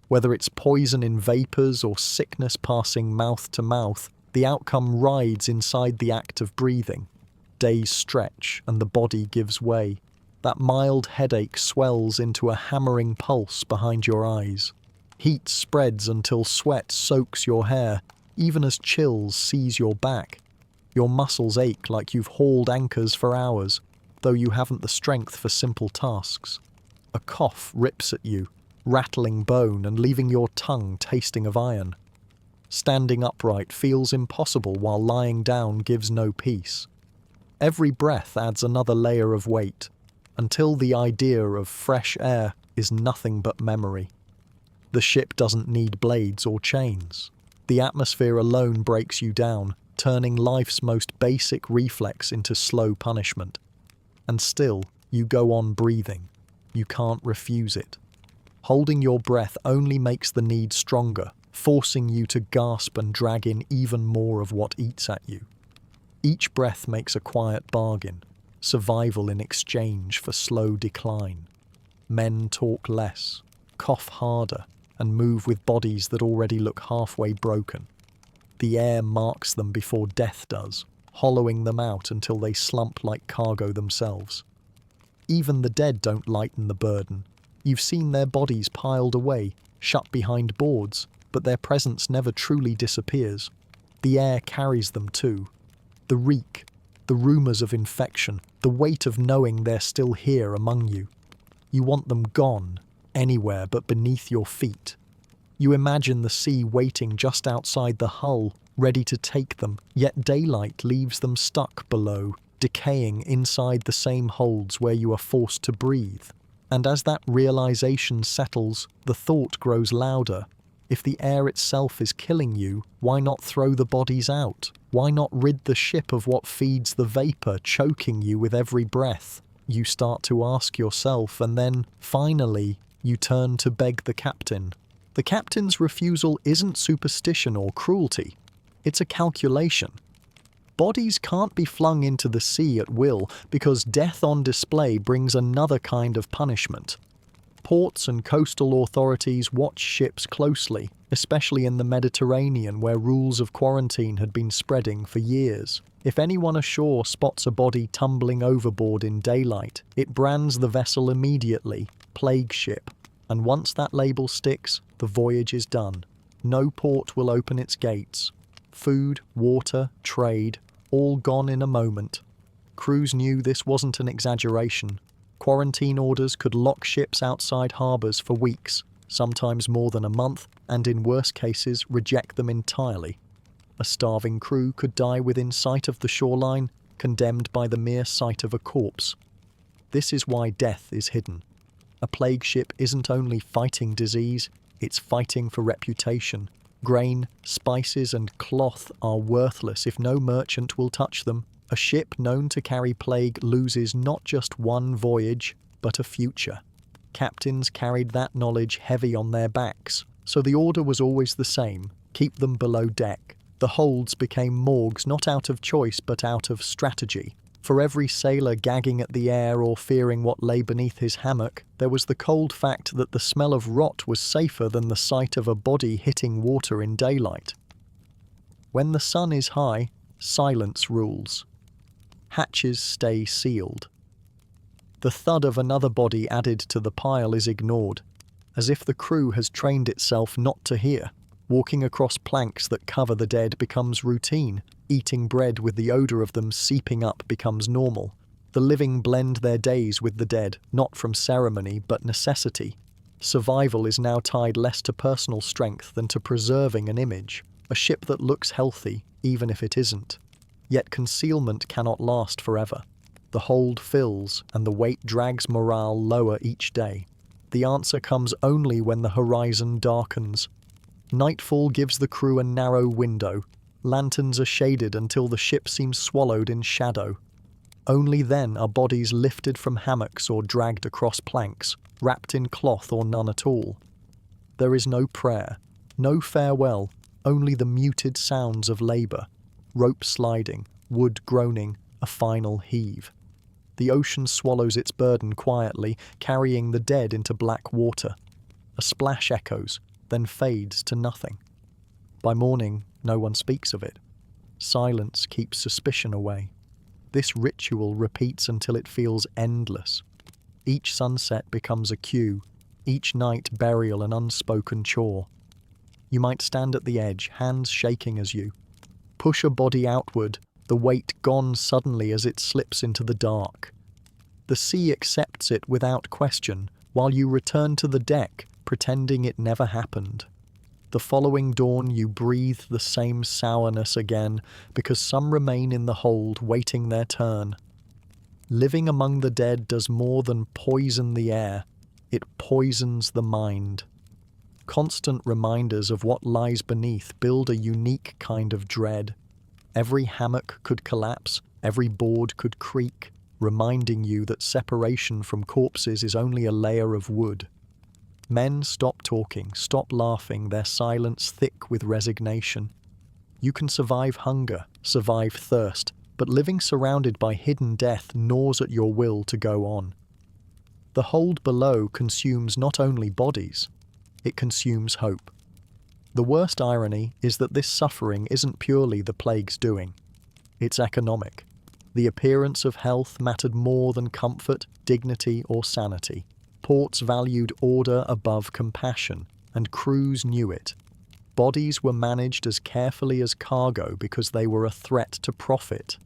Whether it's poison in vapors or sickness passing mouth to mouth, the outcome rides inside the act of breathing. Days stretch and the body gives way. That mild headache swells into a hammering pulse behind your eyes. Heat spreads until sweat soaks your hair, even as chills seize your back. Your muscles ache like you've hauled anchors for hours, though you haven't the strength for simple tasks. A cough rips at you, rattling bone and leaving your tongue tasting of iron. Standing upright feels impossible while lying down gives no peace. Every breath adds another layer of weight, until the idea of fresh air is nothing but memory. The ship doesn't need blades or chains. The atmosphere alone breaks you down, turning life's most basic reflex into slow punishment. And still, you go on breathing. You can't refuse it. Holding your breath only makes the need stronger, forcing you to gasp and drag in even more of what eats at you. Each breath makes a quiet bargain, survival in exchange for slow decline. Men talk less, cough harder, and move with bodies that already look halfway broken. The air marks them before death does, hollowing them out until they slump like cargo themselves. Even the dead don't lighten the burden. You've seen their bodies piled away, shut behind boards, but their presence never truly disappears. The air carries them too. The reek, the rumours of infection, the weight of knowing they're still here among you. You want them gone, anywhere but beneath your feet. You imagine the sea waiting just outside the hull, ready to take them, yet daylight leaves them stuck below, decaying inside the same holds where you are forced to breathe. And as that realization settles, the thought grows louder. If the air itself is killing you, why not throw the bodies out? Why not rid the ship of what feeds the vapor, choking you with every breath? You start to ask yourself, and then, finally, you turn to beg the captain. The captain's refusal isn't superstition or cruelty. It's a calculation. Bodies can't be flung into the sea at will because death on display brings another kind of punishment. Ports and coastal authorities watch ships closely, especially in the Mediterranean where rules of quarantine had been spreading for years. If anyone ashore spots a body tumbling overboard in daylight, it brands the vessel immediately, plague ship. And once that label sticks, the voyage is done. No port will open its gates. Food, water, trade, all gone in a moment. Crews knew this wasn't an exaggeration. Quarantine orders could lock ships outside harbours for weeks, sometimes more than a month, and in worse cases reject them entirely. A starving crew could die within sight of the shoreline, condemned by the mere sight of a corpse. This is why death is hidden. A plague ship isn't only fighting disease, it's fighting for reputation. Grain, spices and cloth are worthless if no merchant will touch them. A ship known to carry plague loses not just one voyage, but a future. Captains carried that knowledge heavy on their backs, so the order was always the same: keep them below deck. The holds became morgues not out of choice but out of strategy. For every sailor gagging at the air or fearing what lay beneath his hammock, there was the cold fact that the smell of rot was safer than the sight of a body hitting water in daylight. When the sun is high, silence rules. Hatches stay sealed. The thud of another body added to the pile is ignored, as if the crew has trained itself not to hear. Walking across planks that cover the dead becomes routine. Eating bread with the odour of them seeping up becomes normal. The living blend their days with the dead, not from ceremony but necessity. Survival is now tied less to personal strength than to preserving an image. A ship that looks healthy, even if it isn't. Yet concealment cannot last forever. The hold fills, and the weight drags morale lower each day. The answer comes only when the horizon darkens. Nightfall gives the crew a narrow window. Lanterns are shaded until the ship seems swallowed in shadow. Only then are bodies lifted from hammocks or dragged across planks, wrapped in cloth or none at all. There is no prayer, no farewell, only the muted sounds of labour. Rope sliding, wood groaning, a final heave. The ocean swallows its burden quietly, carrying the dead into black water. A splash echoes, then fades to nothing. By morning, no one speaks of it. Silence keeps suspicion away. This ritual repeats until it feels endless. Each sunset becomes a cue. each night burial an unspoken chore. You might stand at the edge, hands shaking as you push a body outward, the weight gone suddenly as it slips into the dark. The sea accepts it without question, while you return to the deck, pretending it never happened. The following dawn you breathe the same sourness again, because some remain in the hold waiting their turn. Living among the dead does more than poison the air, it poisons the mind. Constant reminders of what lies beneath build a unique kind of dread. Every hammock could collapse, every board could creak, reminding you that separation from corpses is only a layer of wood. Men stop talking, stop laughing, their silence thick with resignation. You can survive hunger, survive thirst, but living surrounded by hidden death gnaws at your will to go on. The hold below consumes not only bodies, it consumes hope. The worst irony is that this suffering isn't purely the plague's doing. It's economic. The appearance of health mattered more than comfort, dignity, or sanity. Ports valued order above compassion, and crews knew it. Bodies were managed as carefully as cargo because they were a threat to profit.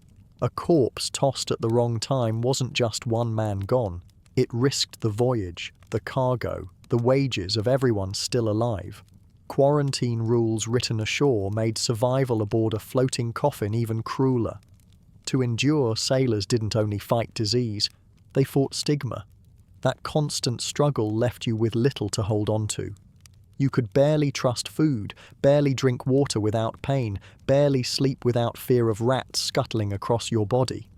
A corpse tossed at the wrong time wasn't just one man gone. It risked the voyage, the cargo, the wages of everyone still alive. Quarantine rules written ashore made survival aboard a floating coffin even crueler. To endure, sailors didn't only fight disease, they fought stigma. That constant struggle left you with little to hold on to. You could barely trust food, barely drink water without pain, barely sleep without fear of rats scuttling across your body.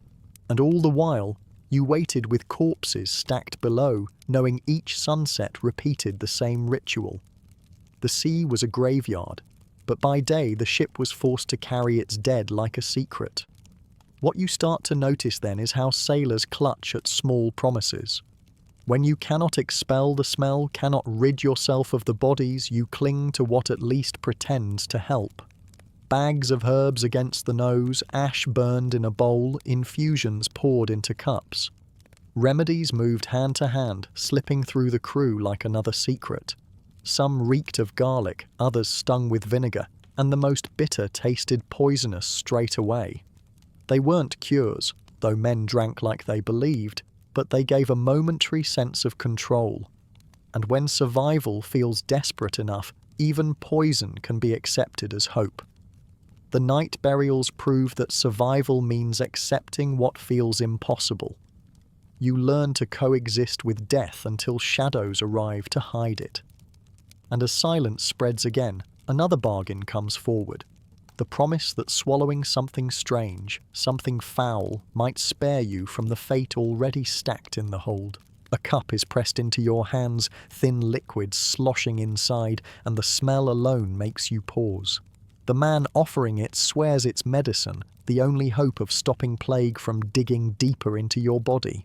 And all the while, you waited with corpses stacked below, knowing each sunset repeated the same ritual. The sea was a graveyard, but by day the ship was forced to carry its dead like a secret. What you start to notice then is how sailors clutch at small promises. When you cannot expel the smell, cannot rid yourself of the bodies, you cling to what at least pretends to help. Bags of herbs against the nose, ash burned in a bowl, infusions poured into cups. Remedies moved hand to hand, slipping through the crew like another secret. Some reeked of garlic, others stung with vinegar, and the most bitter tasted poisonous straight away. They weren't cures, though men drank like they believed, but they gave a momentary sense of control. And when survival feels desperate enough, even poison can be accepted as hope. The night burials prove that survival means accepting what feels impossible. You learn to coexist with death until shadows arrive to hide it. And as silence spreads again, another bargain comes forward. The promise that swallowing something strange, something foul, might spare you from the fate already stacked in the hold. A cup is pressed into your hands, thin liquid sloshing inside, and the smell alone makes you pause. The man offering it swears it's medicine, the only hope of stopping plague from digging deeper into your body.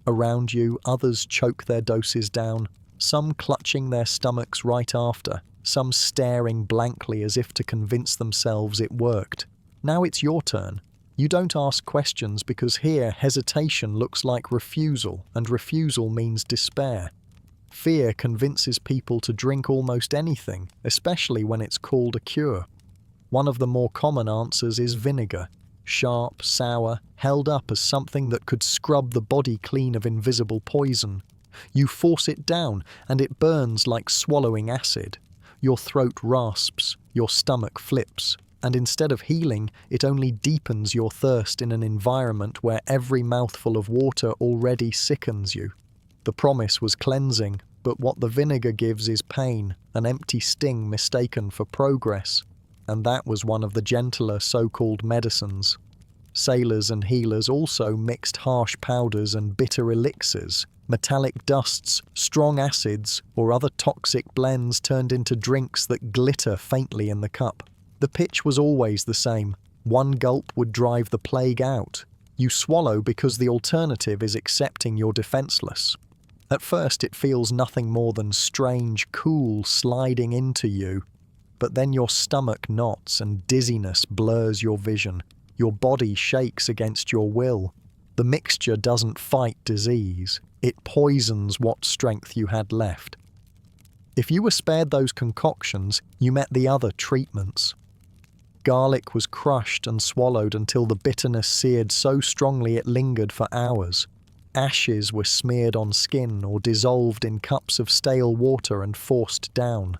Around you, others choke their doses down, some clutching their stomachs right after, some staring blankly as if to convince themselves it worked. Now it's your turn. You don't ask questions because here hesitation looks like refusal, and refusal means despair. Fear convinces people to drink almost anything, especially when it's called a cure. One of the more common answers is vinegar, sharp, sour, held up as something that could scrub the body clean of invisible poison. You force it down, and it burns like swallowing acid. Your throat rasps, your stomach flips, and instead of healing, it only deepens your thirst in an environment where every mouthful of water already sickens you. The promise was cleansing, but what the vinegar gives is pain, an empty sting mistaken for progress. And that was one of the gentler so-called medicines. Sailors and healers also mixed harsh powders and bitter elixirs, metallic dusts, strong acids, or other toxic blends turned into drinks that glitter faintly in the cup. The pitch was always the same. One gulp would drive the plague out. You swallow because the alternative is accepting you're defenseless. At first it feels nothing more than strange, cool sliding into you. But then your stomach knots and dizziness blurs your vision. Your body shakes against your will. The mixture doesn't fight disease. It poisons what strength you had left. If you were spared those concoctions, you met the other treatments. Garlic was crushed and swallowed until the bitterness seared so strongly it lingered for hours. Ashes were smeared on skin or dissolved in cups of stale water and forced down.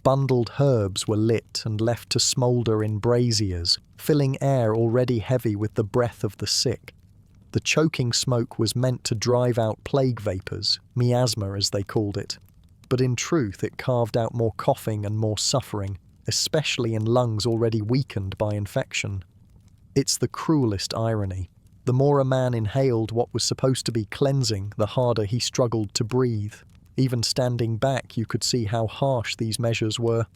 Bundled herbs were lit and left to smoulder in braziers, filling air already heavy with the breath of the sick. The choking smoke was meant to drive out plague vapours, miasma as they called it. But in truth it carved out more coughing and more suffering, especially in lungs already weakened by infection. It's the cruelest irony. The more a man inhaled what was supposed to be cleansing, the harder he struggled to breathe. Even standing back, you could see how harsh these measures were.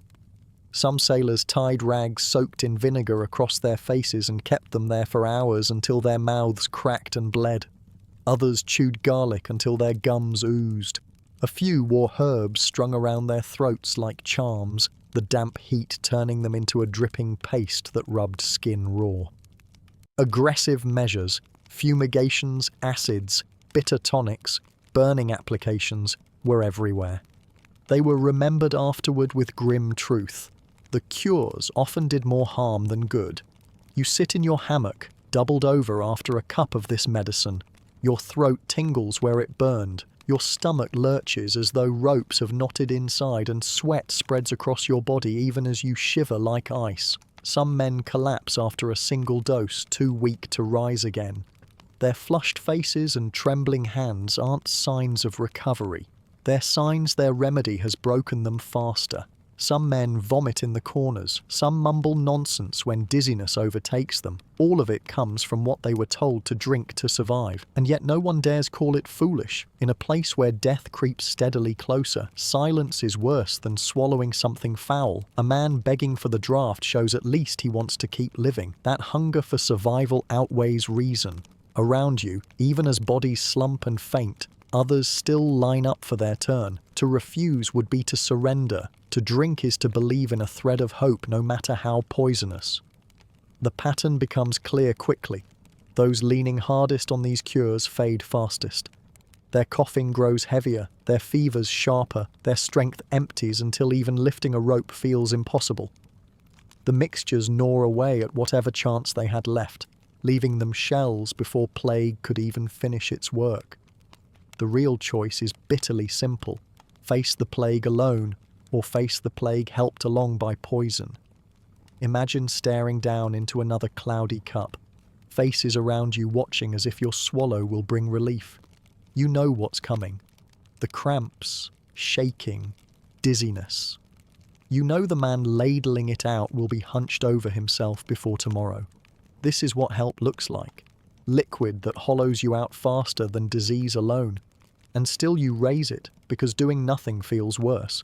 Some sailors tied rags soaked in vinegar across their faces and kept them there for hours until their mouths cracked and bled. Others chewed garlic until their gums oozed. A few wore herbs strung around their throats like charms, the damp heat turning them into a dripping paste that rubbed skin raw. Aggressive measures, fumigations, acids, bitter tonics, burning applications were everywhere. They were remembered afterward with grim truth. The cures often did more harm than good. You sit in your hammock, doubled over after a cup of this medicine. Your throat tingles where it burned. Your stomach lurches as though ropes have knotted inside, and sweat spreads across your body even as you shiver like ice. Some men collapse after a single dose, too weak to rise again. Their flushed faces and trembling hands aren't signs of recovery. They're signs their remedy has broken them faster. Some men vomit in the corners, some mumble nonsense when dizziness overtakes them. All of it comes from what they were told to drink to survive, and yet no one dares call it foolish. In a place where death creeps steadily closer, silence is worse than swallowing something foul. A man begging for the draft shows at least he wants to keep living. That hunger for survival outweighs reason. Around you, even as bodies slump and faint, others still line up for their turn. To refuse would be to surrender. To drink is to believe in a thread of hope, no matter how poisonous. The pattern becomes clear quickly. Those leaning hardest on these cures fade fastest. Their coughing grows heavier, their fevers sharper, their strength empties until even lifting a rope feels impossible. The mixtures gnaw away at whatever chance they had left, leaving them shells before plague could even finish its work. The real choice is bitterly simple. Face the plague alone, or face the plague helped along by poison. Imagine staring down into another cloudy cup, faces around you watching as if your swallow will bring relief. You know what's coming. The cramps, shaking, dizziness. You know the man ladling it out will be hunched over himself before tomorrow. This is what help looks like. Liquid that hollows you out faster than disease alone. And still you raise it, because doing nothing feels worse.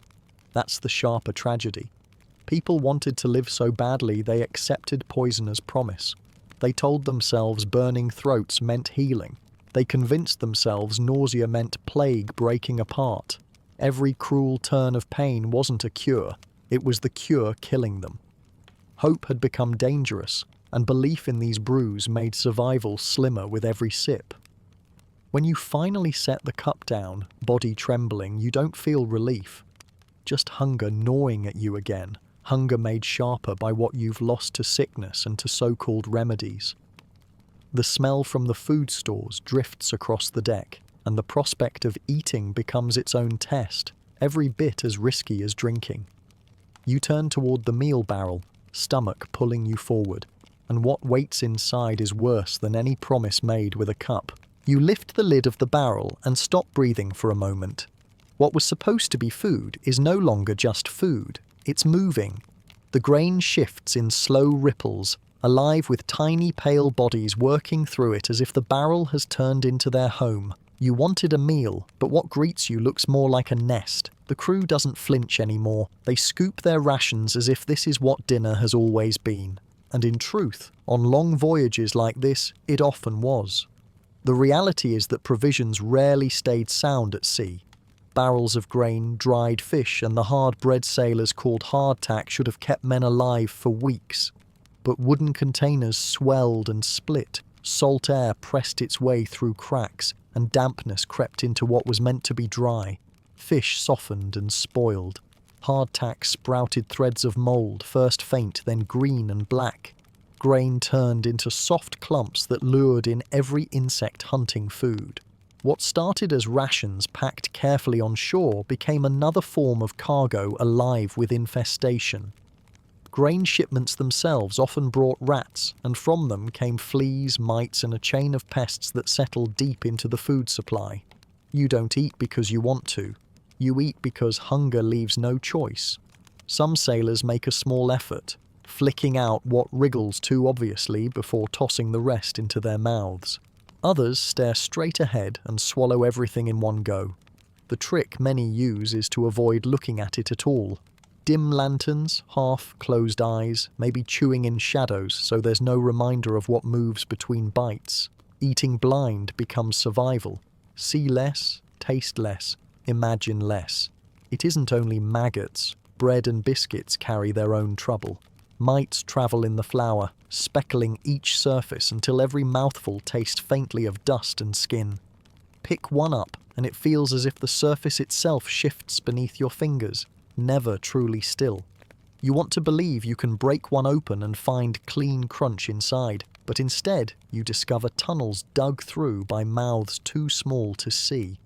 That's the sharper tragedy. People wanted to live so badly they accepted poison as promise. They told themselves burning throats meant healing. They convinced themselves nausea meant plague breaking apart. Every cruel turn of pain wasn't a cure, it was the cure killing them. Hope had become dangerous, and belief in these brews made survival slimmer with every sip. When you finally set the cup down, body trembling, you don't feel relief. Just hunger gnawing at you again, hunger made sharper by what you've lost to sickness and to so-called remedies. The smell from the food stores drifts across the deck, and the prospect of eating becomes its own test, every bit as risky as drinking. You turn toward the meal barrel, stomach pulling you forward, and what waits inside is worse than any promise made with a cup. You lift the lid of the barrel and stop breathing for a moment. What was supposed to be food is no longer just food, it's moving. The grain shifts in slow ripples, alive with tiny pale bodies working through it as if the barrel has turned into their home. You wanted a meal, but what greets you looks more like a nest. The crew doesn't flinch anymore. They scoop their rations as if this is what dinner has always been. And in truth, on long voyages like this, it often was. The reality is that provisions rarely stayed sound at sea. Barrels of grain, dried fish, and the hard-bred sailors called hardtack should have kept men alive for weeks. But wooden containers swelled and split, salt air pressed its way through cracks, and dampness crept into what was meant to be dry. Fish softened and spoiled. Hardtack sprouted threads of mould, first faint, then green and black. Grain turned into soft clumps that lured in every insect hunting food. What started as rations packed carefully on shore became another form of cargo alive with infestation. Grain shipments themselves often brought rats, and from them came fleas, mites, and a chain of pests that settled deep into the food supply. You don't eat because you want to. You eat because hunger leaves no choice. Some sailors make a small effort, flicking out what wriggles too obviously before tossing the rest into their mouths. Others stare straight ahead and swallow everything in one go. The trick many use is to avoid looking at it at all. Dim lanterns, half-closed eyes, maybe chewing in shadows so there's no reminder of what moves between bites. Eating blind becomes survival. See less, taste less, imagine less. It isn't only maggots. Bread and biscuits carry their own trouble. Mites travel in the flour, speckling each surface until every mouthful tastes faintly of dust and skin. Pick one up, and it feels as if the surface itself shifts beneath your fingers, never truly still. You want to believe you can break one open and find clean crunch inside, but instead you discover tunnels dug through by mouths too small to see.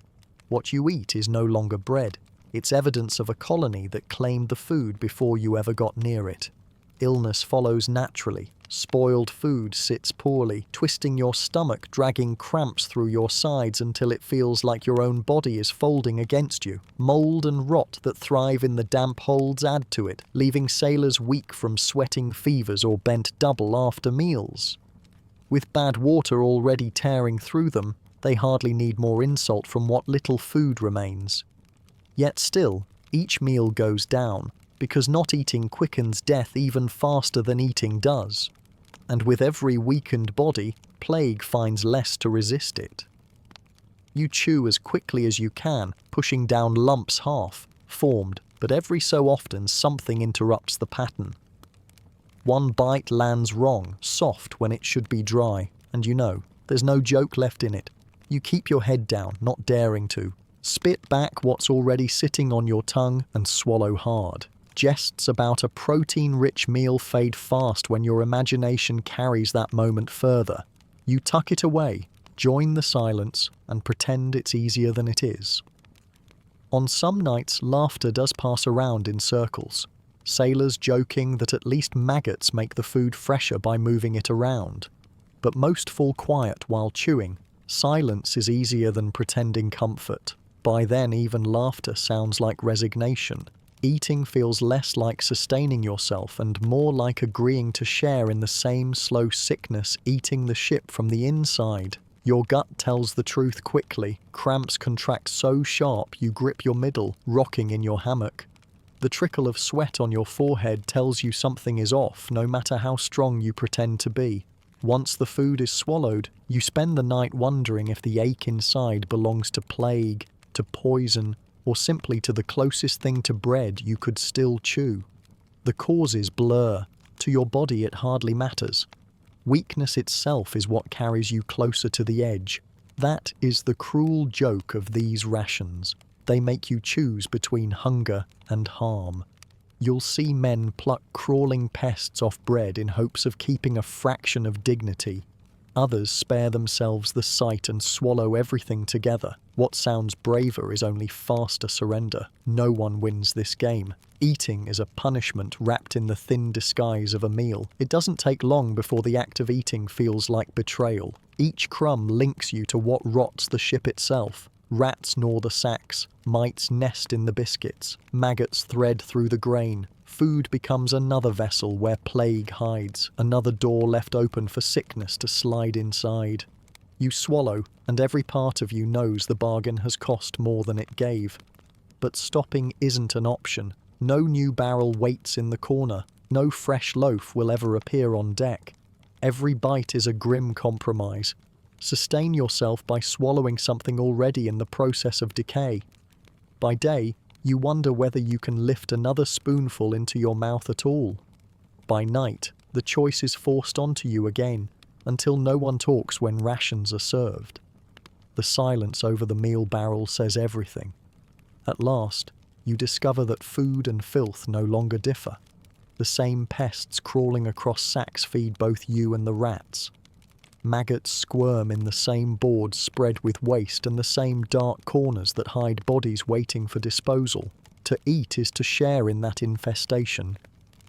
What you eat is no longer bread. It's evidence of a colony that claimed the food before you ever got near it. Illness follows naturally. Spoiled food sits poorly, twisting your stomach, dragging cramps through your sides until it feels like your own body is folding against you. Mold and rot that thrive in the damp holds add to it, leaving sailors weak from sweating fevers or bent double after meals. With bad water already tearing through them, they hardly need more insult from what little food remains. Yet still, each meal goes down, because not eating quickens death even faster than eating does. And with every weakened body, plague finds less to resist it. You chew as quickly as you can, pushing down lumps half-formed, but every so often something interrupts the pattern. One bite lands wrong, soft when it should be dry, and you know, there's no joke left in it. You keep your head down, not daring to. Spit back what's already sitting on your tongue and swallow hard. Jests about a protein-rich meal fade fast when your imagination carries that moment further. You tuck it away, join the silence, and pretend it's easier than it is. On some nights, laughter does pass around in circles. Sailors joking that at least maggots make the food fresher by moving it around. But most fall quiet while chewing. Silence is easier than pretending comfort. By then, even laughter sounds like resignation. Eating feels less like sustaining yourself and more like agreeing to share in the same slow sickness eating the ship from the inside. Your gut tells the truth quickly. Cramps contract so sharp you grip your middle, rocking in your hammock. The trickle of sweat on your forehead tells you something is off, no matter how strong you pretend to be. Once the food is swallowed, you spend the night wondering if the ache inside belongs to plague, to poison, or simply to the closest thing to bread you could still chew. The causes blur. To your body it hardly matters. Weakness itself is what carries you closer to the edge. That is the cruel joke of these rations. They make you choose between hunger and harm. You'll see men pluck crawling pests off bread in hopes of keeping a fraction of dignity. Others spare themselves the sight and swallow everything together. What sounds braver is only faster surrender. No one wins this game. Eating is a punishment wrapped in the thin disguise of a meal. It doesn't take long before the act of eating feels like betrayal. Each crumb links you to what rots the ship itself. Rats gnaw the sacks, mites nest in the biscuits, maggots thread through the grain. Food becomes another vessel where plague hides, another door left open for sickness to slide inside. You swallow, and every part of you knows the bargain has cost more than it gave. But stopping isn't an option. No new barrel waits in the corner. No fresh loaf will ever appear on deck. Every bite is a grim compromise. Sustain yourself by swallowing something already in the process of decay. By day, you wonder whether you can lift another spoonful into your mouth at all. By night, the choice is forced onto you again, until no one talks when rations are served. The silence over the meal barrel says everything. At last, you discover that food and filth no longer differ. The same pests crawling across sacks feed both you and the rats. Maggots squirm in the same boards spread with waste and the same dark corners that hide bodies waiting for disposal. To eat is to share in that infestation.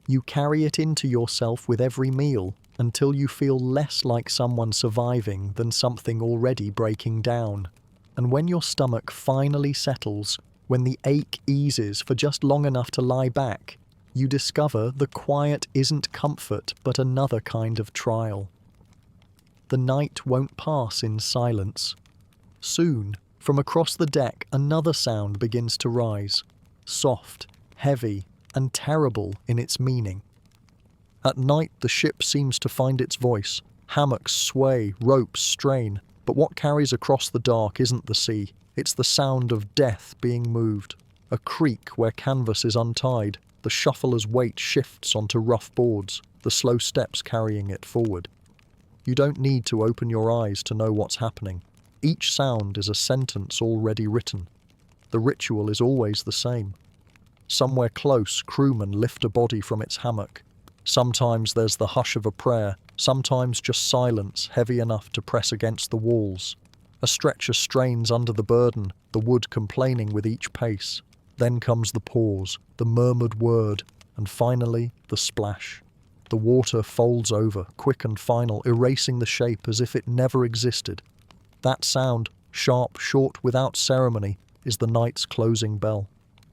You carry it into yourself with every meal until you feel less like someone surviving than something already breaking down. And when your stomach finally settles, when the ache eases for just long enough to lie back, you discover the quiet isn't comfort but another kind of trial. The night won't pass in silence. Soon, from across the deck, another sound begins to rise, soft, heavy, and terrible in its meaning. At night, the ship seems to find its voice. Hammocks sway, ropes strain, but what carries across the dark isn't the sea. It's the sound of death being moved. A creak where canvas is untied, the shuffler's weight shifts onto rough boards, the slow steps carrying it forward. You don't need to open your eyes to know what's happening. Each sound is a sentence already written. The ritual is always the same. Somewhere close, crewmen lift a body from its hammock. Sometimes there's the hush of a prayer, sometimes just silence heavy enough to press against the walls. A stretcher strains under the burden, the wood complaining with each pace. Then comes the pause, the murmured word, and finally the splash. The water folds over, quick and final, erasing the shape as if it never existed. That sound, sharp, short, without ceremony, is the night's closing bell.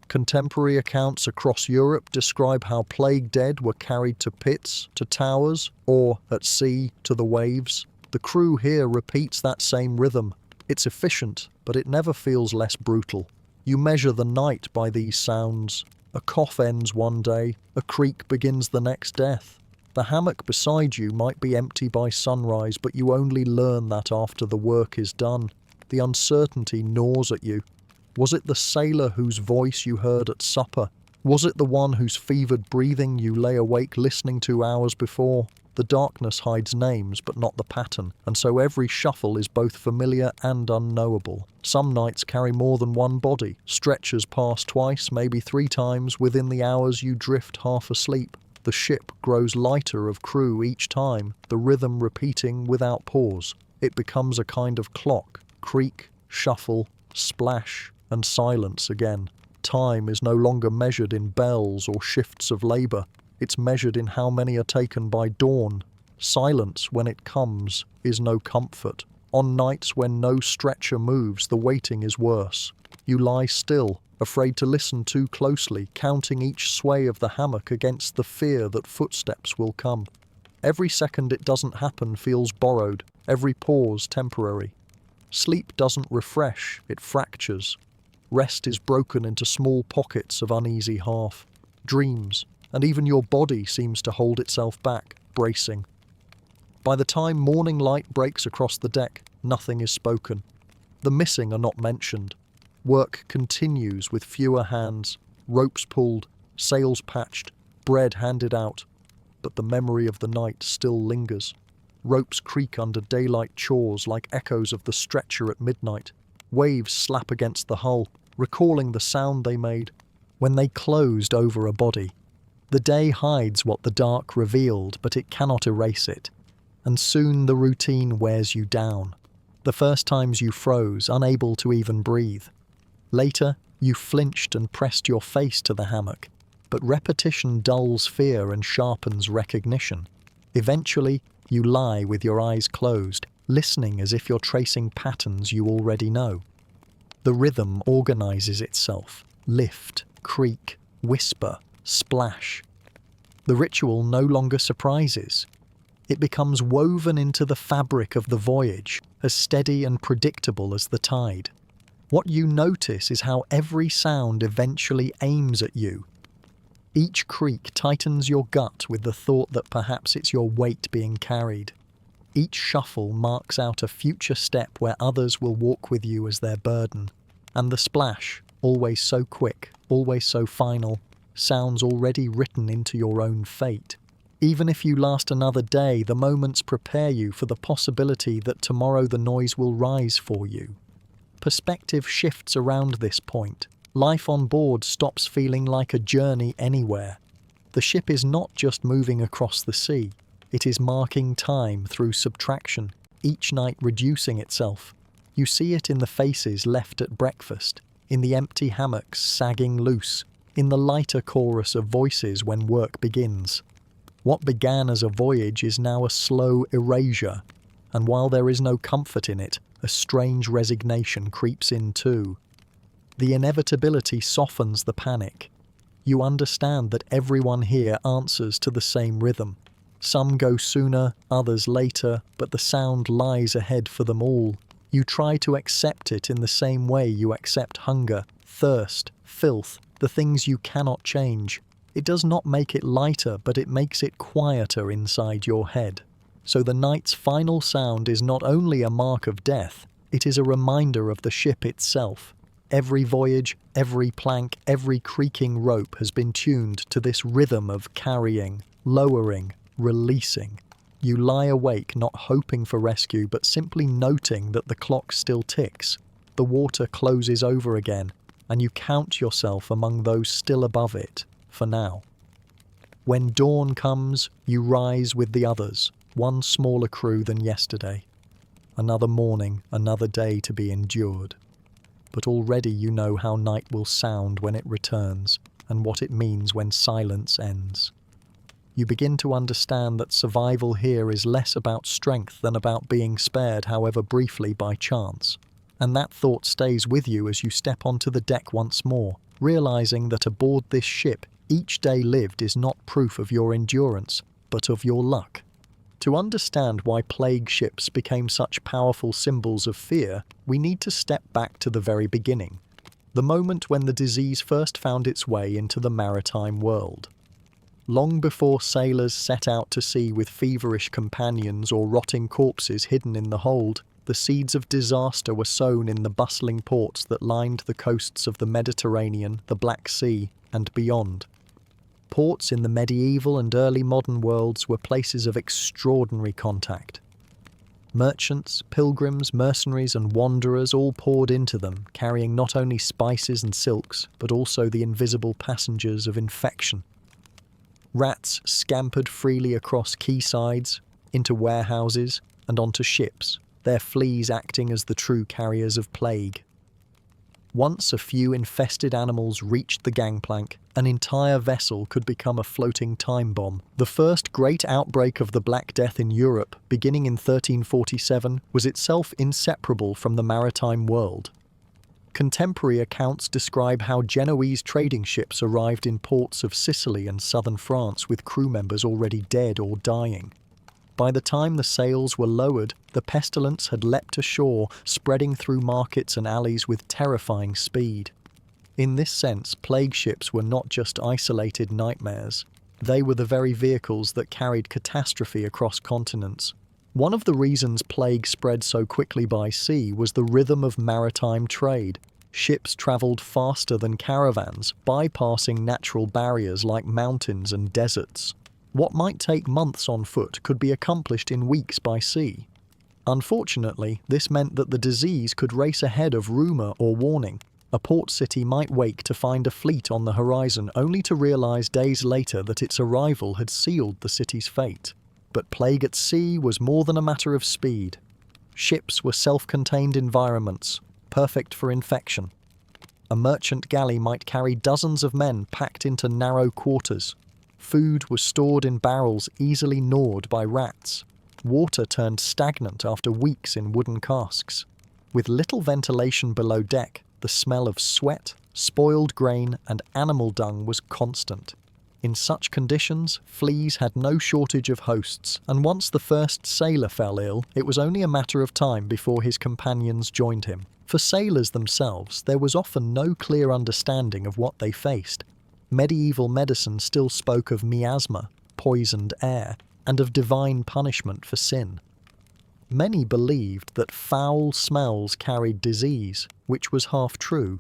Contemporary accounts across Europe describe how plague dead were carried to pits, to towers, or, at sea, to the waves. The crew here repeats that same rhythm. It's efficient, but it never feels less brutal. You measure the night by these sounds. A cough ends one day, a creak begins the next death. The hammock beside you might be empty by sunrise, but you only learn that after the work is done. The uncertainty gnaws at you. Was it the sailor whose voice you heard at supper? Was it the one whose fevered breathing you lay awake listening to hours before? The darkness hides names, but not the pattern, and so every shuffle is both familiar and unknowable. Some nights carry more than one body. Stretchers pass twice, maybe 3 times, within the hours you drift half asleep. The ship grows lighter of crew each time, the rhythm repeating without pause. It becomes a kind of clock, creak, shuffle, splash, and silence again. Time is no longer measured in bells or shifts of labour. It's measured in how many are taken by dawn. Silence, when it comes, is no comfort. On nights when no stretcher moves, the waiting is worse. You lie still, afraid to listen too closely, counting each sway of the hammock against the fear that footsteps will come. Every second it doesn't happen feels borrowed, every pause temporary. Sleep doesn't refresh, it fractures. Rest is broken into small pockets of uneasy half. Dreams, and even your body seems to hold itself back, bracing. By the time morning light breaks across the deck, nothing is spoken. The missing are not mentioned. Work continues with fewer hands, ropes pulled, sails patched, bread handed out. But the memory of the night still lingers. Ropes creak under daylight chores like echoes of the stretcher at midnight. Waves slap against the hull, recalling the sound they made when they closed over a body. The day hides what the dark revealed, but it cannot erase it. And soon the routine wears you down. The first times you froze, unable to even breathe. Later, you flinched and pressed your face to the hammock, but repetition dulls fear and sharpens recognition. Eventually, you lie with your eyes closed, listening as if you're tracing patterns you already know. The rhythm organizes itself. Lift, creak, whisper, splash. The ritual no longer surprises. It becomes woven into the fabric of the voyage, as steady and predictable as the tide. What you notice is how every sound eventually aims at you. Each creak tightens your gut with the thought that perhaps it's your weight being carried. Each shuffle marks out a future step where others will walk with you as their burden. And the splash, always so quick, always so final, sounds already written into your own fate. Even if you last another day, the moments prepare you for the possibility that tomorrow the noise will rise for you. Perspective shifts around this point. Life on board stops feeling like a journey anywhere. The ship is not just moving across the sea, it is marking time through subtraction, each night reducing itself. You see it in the faces left at breakfast, in the empty hammocks sagging loose, in the lighter chorus of voices when work begins. What began as a voyage is now a slow erasure, and while there is no comfort in it, a strange resignation creeps in too. The inevitability softens the panic. You understand that everyone here answers to the same rhythm. Some go sooner, others later, but the sound lies ahead for them all. You try to accept it in the same way you accept hunger, thirst, filth, the things you cannot change. It does not make it lighter, but it makes it quieter inside your head. So the night's final sound is not only a mark of death, it is a reminder of the ship itself. Every voyage, every plank, every creaking rope has been tuned to this rhythm of carrying, lowering, releasing. You lie awake not hoping for rescue but simply noting that the clock still ticks. The water closes over again, and you count yourself among those still above it, for now. When dawn comes, you rise with the others, one smaller crew than yesterday. Another morning, another day to be endured. But already you know how night will sound when it returns, and what it means when silence ends. You begin to understand that survival here is less about strength than about being spared, however briefly, by chance. And that thought stays with you as you step onto the deck once more, realizing that aboard this ship, each day lived is not proof of your endurance, but of your luck. To understand why plague ships became such powerful symbols of fear, we need to step back to the very beginning, the moment when the disease first found its way into the maritime world. Long before sailors set out to sea with feverish companions or rotting corpses hidden in the hold, the seeds of disaster were sown in the bustling ports that lined the coasts of the Mediterranean, the Black Sea, and beyond. Ports in the medieval and early modern worlds were places of extraordinary contact. Merchants, pilgrims, mercenaries and wanderers all poured into them, carrying not only spices and silks, but also the invisible passengers of infection. Rats scampered freely across quaysides, into warehouses, and onto ships, their fleas acting as the true carriers of plague. Once a few infested animals reached the gangplank, an entire vessel could become a floating time bomb. The first great outbreak of the Black Death in Europe, beginning in 1347, was itself inseparable from the maritime world. Contemporary accounts describe how Genoese trading ships arrived in ports of Sicily and southern France with crew members already dead or dying. By the time the sails were lowered, the pestilence had leapt ashore, spreading through markets and alleys with terrifying speed. In this sense, plague ships were not just isolated nightmares. They were the very vehicles that carried catastrophe across continents. One of the reasons plague spread so quickly by sea was the rhythm of maritime trade. Ships travelled faster than caravans, bypassing natural barriers like mountains and deserts. What might take months on foot could be accomplished in weeks by sea. Unfortunately, this meant that the disease could race ahead of rumour or warning. A port city might wake to find a fleet on the horizon, only to realise days later that its arrival had sealed the city's fate. But plague at sea was more than a matter of speed. Ships were self-contained environments, perfect for infection. A merchant galley might carry dozens of men packed into narrow quarters. Food was stored in barrels easily gnawed by rats. Water turned stagnant after weeks in wooden casks. With little ventilation below deck, the smell of sweat, spoiled grain, and animal dung was constant. In such conditions, fleas had no shortage of hosts, and once the first sailor fell ill, it was only a matter of time before his companions joined him. For sailors themselves, there was often no clear understanding of what they faced. Medieval medicine still spoke of miasma, poisoned air, and of divine punishment for sin. Many believed that foul smells carried disease, which was half true.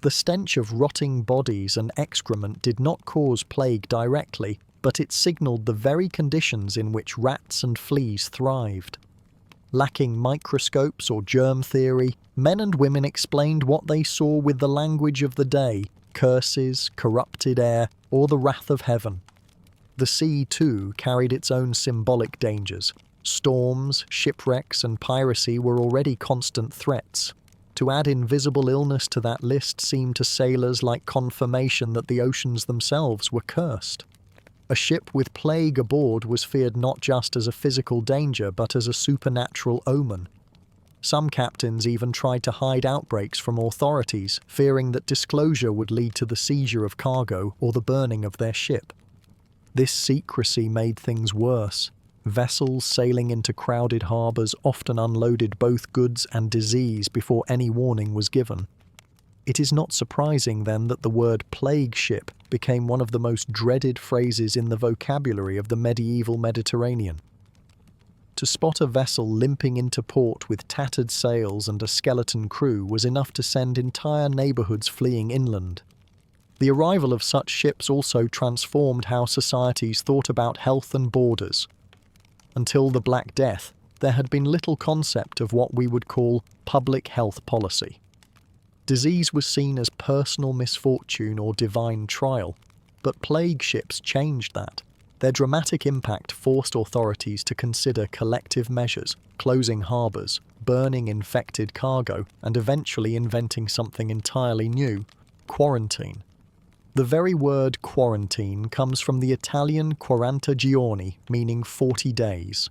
The stench of rotting bodies and excrement did not cause plague directly, but it signalled the very conditions in which rats and fleas thrived. Lacking microscopes or germ theory, men and women explained what they saw with the language of the day: curses, corrupted air, or the wrath of heaven. The sea, too, carried its own symbolic dangers. Storms, shipwrecks, and piracy were already constant threats. To add invisible illness to that list seemed to sailors like confirmation that the oceans themselves were cursed. A ship with plague aboard was feared not just as a physical danger but as a supernatural omen. Some captains even tried to hide outbreaks from authorities, fearing that disclosure would lead to the seizure of cargo or the burning of their ship. This secrecy made things worse. Vessels sailing into crowded harbours often unloaded both goods and disease before any warning was given. It is not surprising, then, that the word plague ship became one of the most dreaded phrases in the vocabulary of the medieval Mediterranean. To spot a vessel limping into port with tattered sails and a skeleton crew was enough to send entire neighbourhoods fleeing inland. The arrival of such ships also transformed how societies thought about health and borders. Until the Black Death, there had been little concept of what we would call public health policy. Disease was seen as personal misfortune or divine trial, but plague ships changed that. Their dramatic impact forced authorities to consider collective measures, closing harbours, burning infected cargo, and eventually inventing something entirely new: quarantine. The very word quarantine comes from the Italian 40 giorni, meaning 40 days.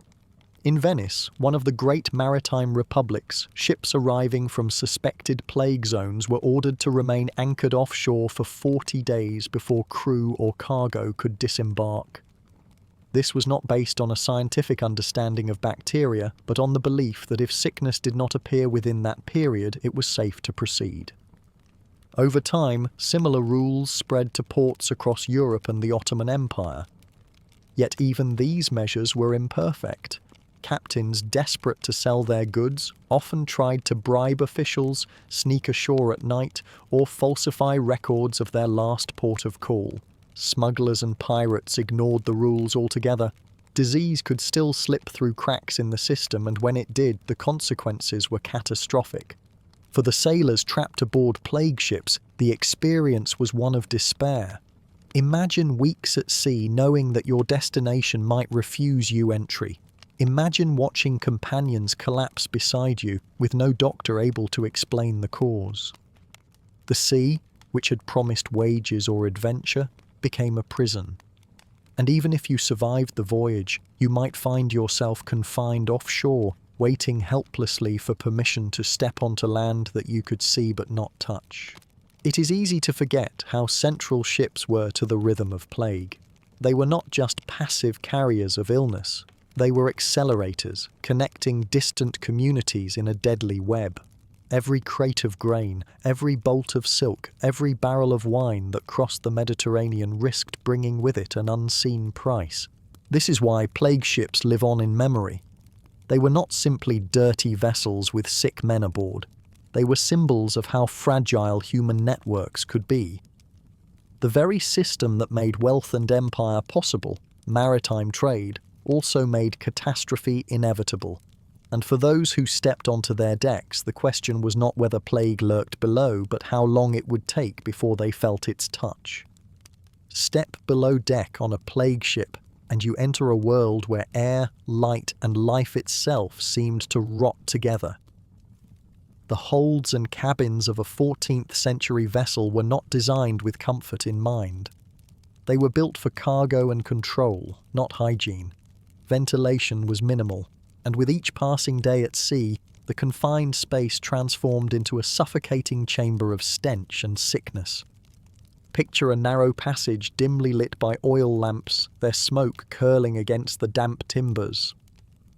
In Venice, one of the great maritime republics, ships arriving from suspected plague zones were ordered to remain anchored offshore for 40 days before crew or cargo could disembark. This was not based on a scientific understanding of bacteria, but on the belief that if sickness did not appear within that period, it was safe to proceed. Over time, similar rules spread to ports across Europe and the Ottoman Empire. Yet even these measures were imperfect. Captains desperate to sell their goods often tried to bribe officials, sneak ashore at night, or falsify records of their last port of call. Smugglers and pirates ignored the rules altogether. Disease could still slip through cracks in the system, and when it did, the consequences were catastrophic. For the sailors trapped aboard plague ships, the experience was one of despair. Imagine weeks at sea knowing that your destination might refuse you entry. Imagine watching companions collapse beside you, with no doctor able to explain the cause. The sea, which had promised wages or adventure, became a prison. And even if you survived the voyage, you might find yourself confined offshore, waiting helplessly for permission to step onto land that you could see but not touch. It is easy to forget how central ships were to the rhythm of plague. They were not just passive carriers of illness. They were accelerators, connecting distant communities in a deadly web. Every crate of grain, every bolt of silk, every barrel of wine that crossed the Mediterranean risked bringing with it an unseen price. This is why plague ships live on in memory. They were not simply dirty vessels with sick men aboard. They were symbols of how fragile human networks could be. The very system that made wealth and empire possible, maritime trade, also made catastrophe inevitable. And for those who stepped onto their decks, the question was not whether plague lurked below, but how long it would take before they felt its touch. Step below deck on a plague ship, and you enter a world where air, light, and life itself seemed to rot together. The holds and cabins of a 14th century vessel were not designed with comfort in mind. They were built for cargo and control, not hygiene. Ventilation was minimal, and with each passing day at sea, the confined space transformed into a suffocating chamber of stench and sickness. Picture a narrow passage dimly lit by oil lamps, their smoke curling against the damp timbers.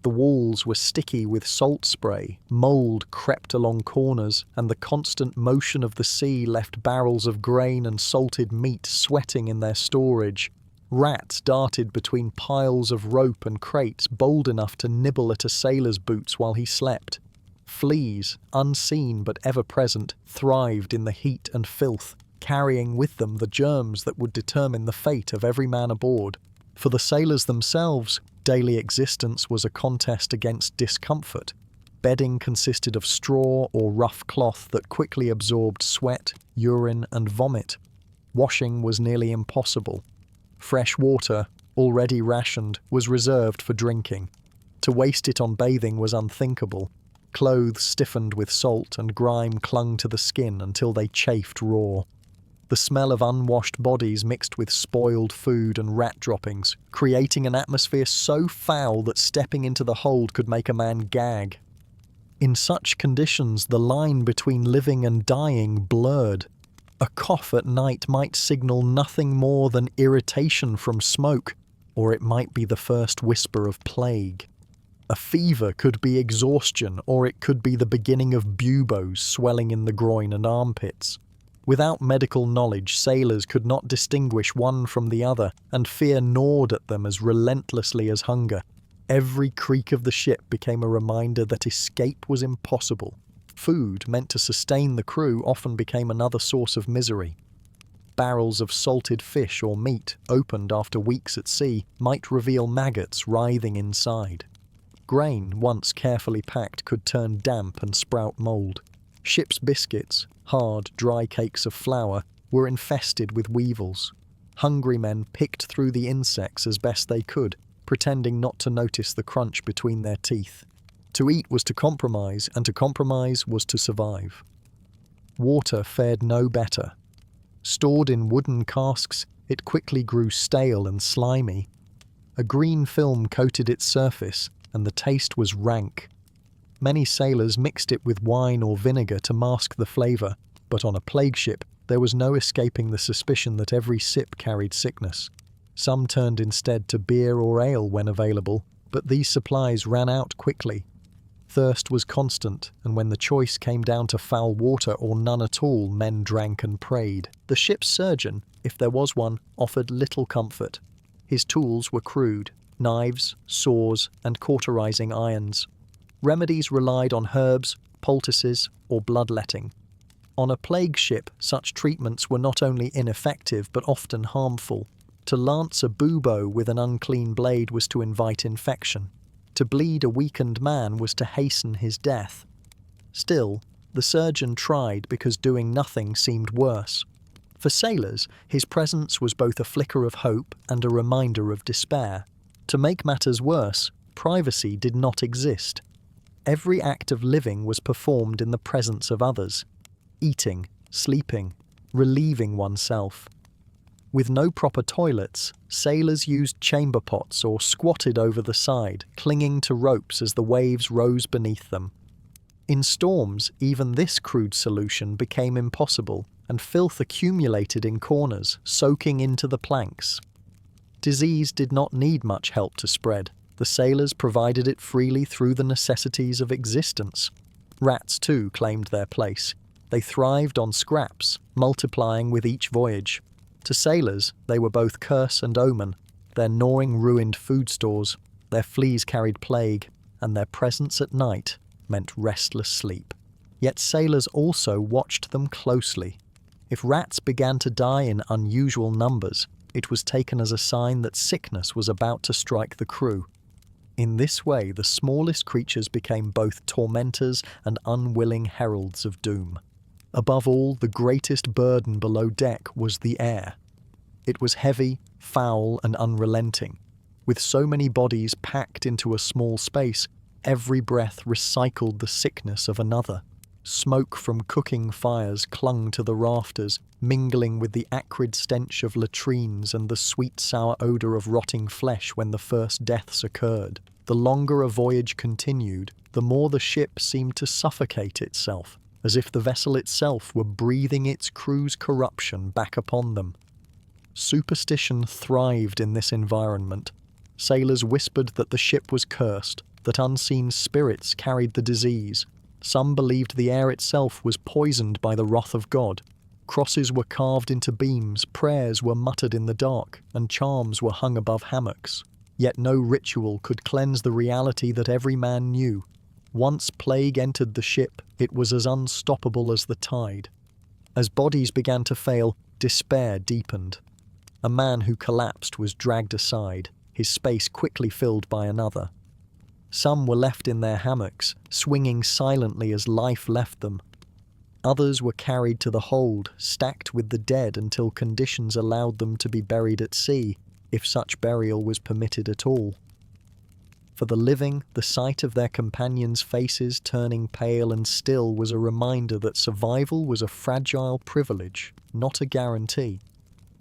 The walls were sticky with salt spray, mould crept along corners, and the constant motion of the sea left barrels of grain and salted meat sweating in their storage. Rats darted between piles of rope and crates, bold enough to nibble at a sailor's boots while he slept. Fleas, unseen but ever present, thrived in the heat and filth, carrying with them the germs that would determine the fate of every man aboard. For the sailors themselves, Daily existence was a contest against discomfort. Bedding consisted of straw or rough cloth that quickly absorbed sweat, urine, and vomit. Washing was nearly impossible. Fresh water, already rationed, was reserved for drinking. To waste it on bathing was unthinkable. Clothes stiffened with salt and grime clung to the skin until they chafed raw. The smell of unwashed bodies mixed with spoiled food and rat droppings, creating an atmosphere so foul that stepping into the hold could make a man gag. In such conditions, the line between living and dying blurred. A cough at night might signal nothing more than irritation from smoke, or it might be the first whisper of plague. A fever could be exhaustion, or it could be the beginning of buboes swelling in the groin and armpits. Without medical knowledge, sailors could not distinguish one from the other, and fear gnawed at them as relentlessly as hunger. Every creak of the ship became a reminder that escape was impossible. Food meant to sustain the crew often became another source of misery. Barrels of salted fish or meat, opened after weeks at sea, might reveal maggots writhing inside. Grain, once carefully packed, could turn damp and sprout mould. Ship's biscuits, hard, dry cakes of flour, were infested with weevils. Hungry men picked through the insects as best they could, pretending not to notice the crunch between their teeth. To eat was to compromise, and to compromise was to survive. Water fared no better. Stored in wooden casks, it quickly grew stale and slimy. A green film coated its surface, and the taste was rank. Many sailors mixed it with wine or vinegar to mask the flavour, but on a plague ship there was no escaping the suspicion that every sip carried sickness. Some turned instead to beer or ale when available, but these supplies ran out quickly. Thirst was constant, and when the choice came down to foul water or none at all, men drank and prayed. The ship's surgeon, if there was one, offered little comfort. His tools were crude: knives, saws, and cauterizing irons. Remedies relied on herbs, poultices, or bloodletting. On a plague ship, such treatments were not only ineffective but often harmful. To lance a bubo with an unclean blade was to invite infection. To bleed a weakened man was to hasten his death. Still, the surgeon tried because doing nothing seemed worse. For sailors, his presence was both a flicker of hope and a reminder of despair. To make matters worse, privacy did not exist. Every act of living was performed in the presence of others. Eating, sleeping, relieving oneself. With no proper toilets, sailors used chamber pots or squatted over the side, clinging to ropes as the waves rose beneath them. In storms, even this crude solution became impossible, and filth accumulated in corners, soaking into the planks. Disease did not need much help to spread. The sailors provided it freely through the necessities of existence. Rats, too, claimed their place. They thrived on scraps, multiplying with each voyage. To sailors, they were both curse and omen. Their gnawing ruined food stores, their fleas carried plague, and their presence at night meant restless sleep. Yet sailors also watched them closely. If rats began to die in unusual numbers, it was taken as a sign that sickness was about to strike the crew. In this way, the smallest creatures became both tormentors and unwilling heralds of doom. Above all, the greatest burden below deck was the air. It was heavy, foul, and unrelenting. With so many bodies packed into a small space, every breath recycled the sickness of another. Smoke from cooking fires clung to the rafters, mingling with the acrid stench of latrines and the sweet-sour odour of rotting flesh when the first deaths occurred. The longer a voyage continued, the more the ship seemed to suffocate itself, as if the vessel itself were breathing its crew's corruption back upon them. Superstition thrived in this environment. Sailors whispered that the ship was cursed, that unseen spirits carried the disease. Some believed the air itself was poisoned by the wrath of God. Crosses were carved into beams, prayers were muttered in the dark, and charms were hung above hammocks. Yet no ritual could cleanse the reality that every man knew. Once plague entered the ship, it was as unstoppable as the tide. As bodies began to fail, despair deepened. A man who collapsed was dragged aside, his space quickly filled by another. Some were left in their hammocks, swinging silently as life left them. Others were carried to the hold, stacked with the dead until conditions allowed them to be buried at sea, if such burial was permitted at all. For the living, the sight of their companions' faces turning pale and still was a reminder that survival was a fragile privilege, not a guarantee.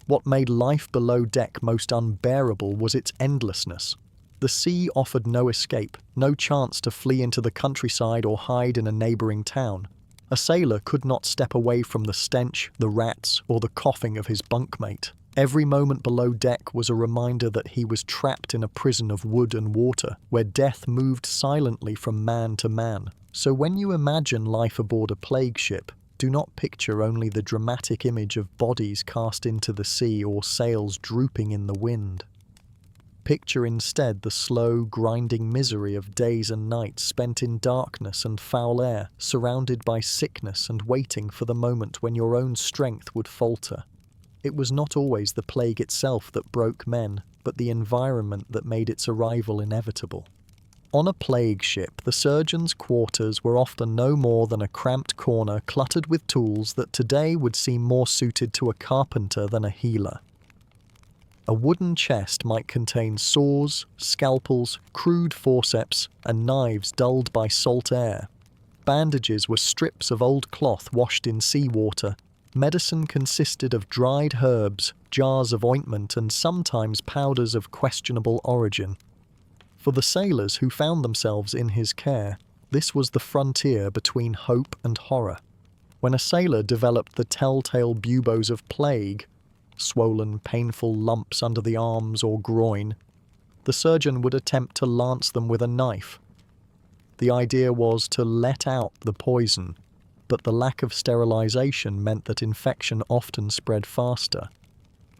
What made life below deck most unbearable was its endlessness. The sea offered no escape, no chance to flee into the countryside or hide in a neighbouring town. A sailor could not step away from the stench, the rats, or the coughing of his bunkmate. Every moment below deck was a reminder that he was trapped in a prison of wood and water, where death moved silently from man to man. So when you imagine life aboard a plague ship, do not picture only the dramatic image of bodies cast into the sea or sails drooping in the wind. Picture instead the slow, grinding misery of days and nights spent in darkness and foul air, surrounded by sickness and waiting for the moment when your own strength would falter. It was not always the plague itself that broke men, but the environment that made its arrival inevitable. On a plague ship, the surgeon's quarters were often no more than a cramped corner cluttered with tools that today would seem more suited to a carpenter than a healer. A wooden chest might contain saws, scalpels, crude forceps, and knives dulled by salt air. Bandages were strips of old cloth washed in seawater. Medicine consisted of dried herbs, jars of ointment, and sometimes powders of questionable origin. For the sailors who found themselves in his care, this was the frontier between hope and horror. When a sailor developed the telltale buboes of plague, swollen, painful lumps under the arms or groin, the surgeon would attempt to lance them with a knife. The idea was to let out the poison, but the lack of sterilization meant that infection often spread faster.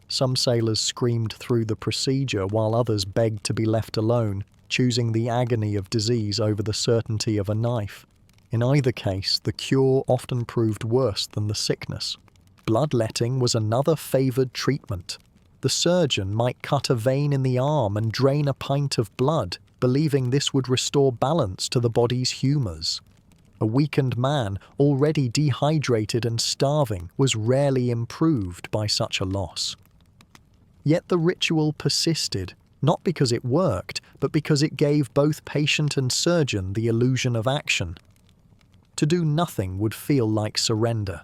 Some sailors screamed through the procedure while others begged to be left alone, choosing the agony of disease over the certainty of a knife. In either case, the cure often proved worse than the sickness. Bloodletting was another favoured treatment. The surgeon might cut a vein in the arm and drain a pint of blood, believing this would restore balance to the body's humours. A weakened man, already dehydrated and starving, was rarely improved by such a loss. Yet the ritual persisted, not because it worked, but because it gave both patient and surgeon the illusion of action. To do nothing would feel like surrender.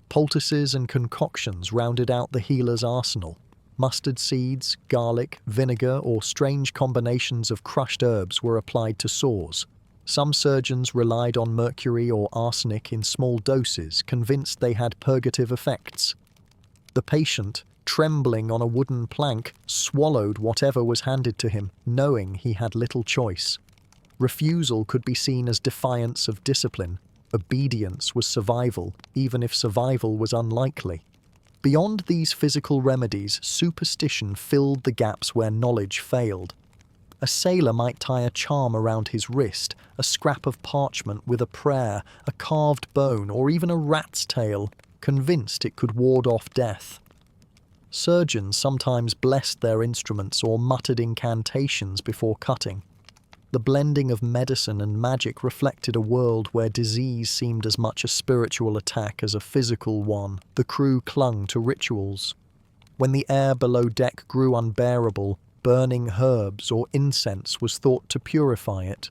Poultices and concoctions rounded out the healer's arsenal. Mustard seeds, garlic, vinegar, or strange combinations of crushed herbs were applied to sores. Some surgeons relied on mercury or arsenic in small doses, convinced they had purgative effects. The patient, trembling on a wooden plank, swallowed whatever was handed to him, knowing he had little choice. Refusal could be seen as defiance of discipline. Obedience was survival, even if survival was unlikely. Beyond these physical remedies, superstition filled the gaps where knowledge failed. A sailor might tie a charm around his wrist, a scrap of parchment with a prayer, a carved bone, or even a rat's tail, convinced it could ward off death. Surgeons sometimes blessed their instruments or muttered incantations before cutting. The blending of medicine and magic reflected a world where disease seemed as much a spiritual attack as a physical one. The crew clung to rituals. When the air below deck grew unbearable, burning herbs or incense was thought to purify it.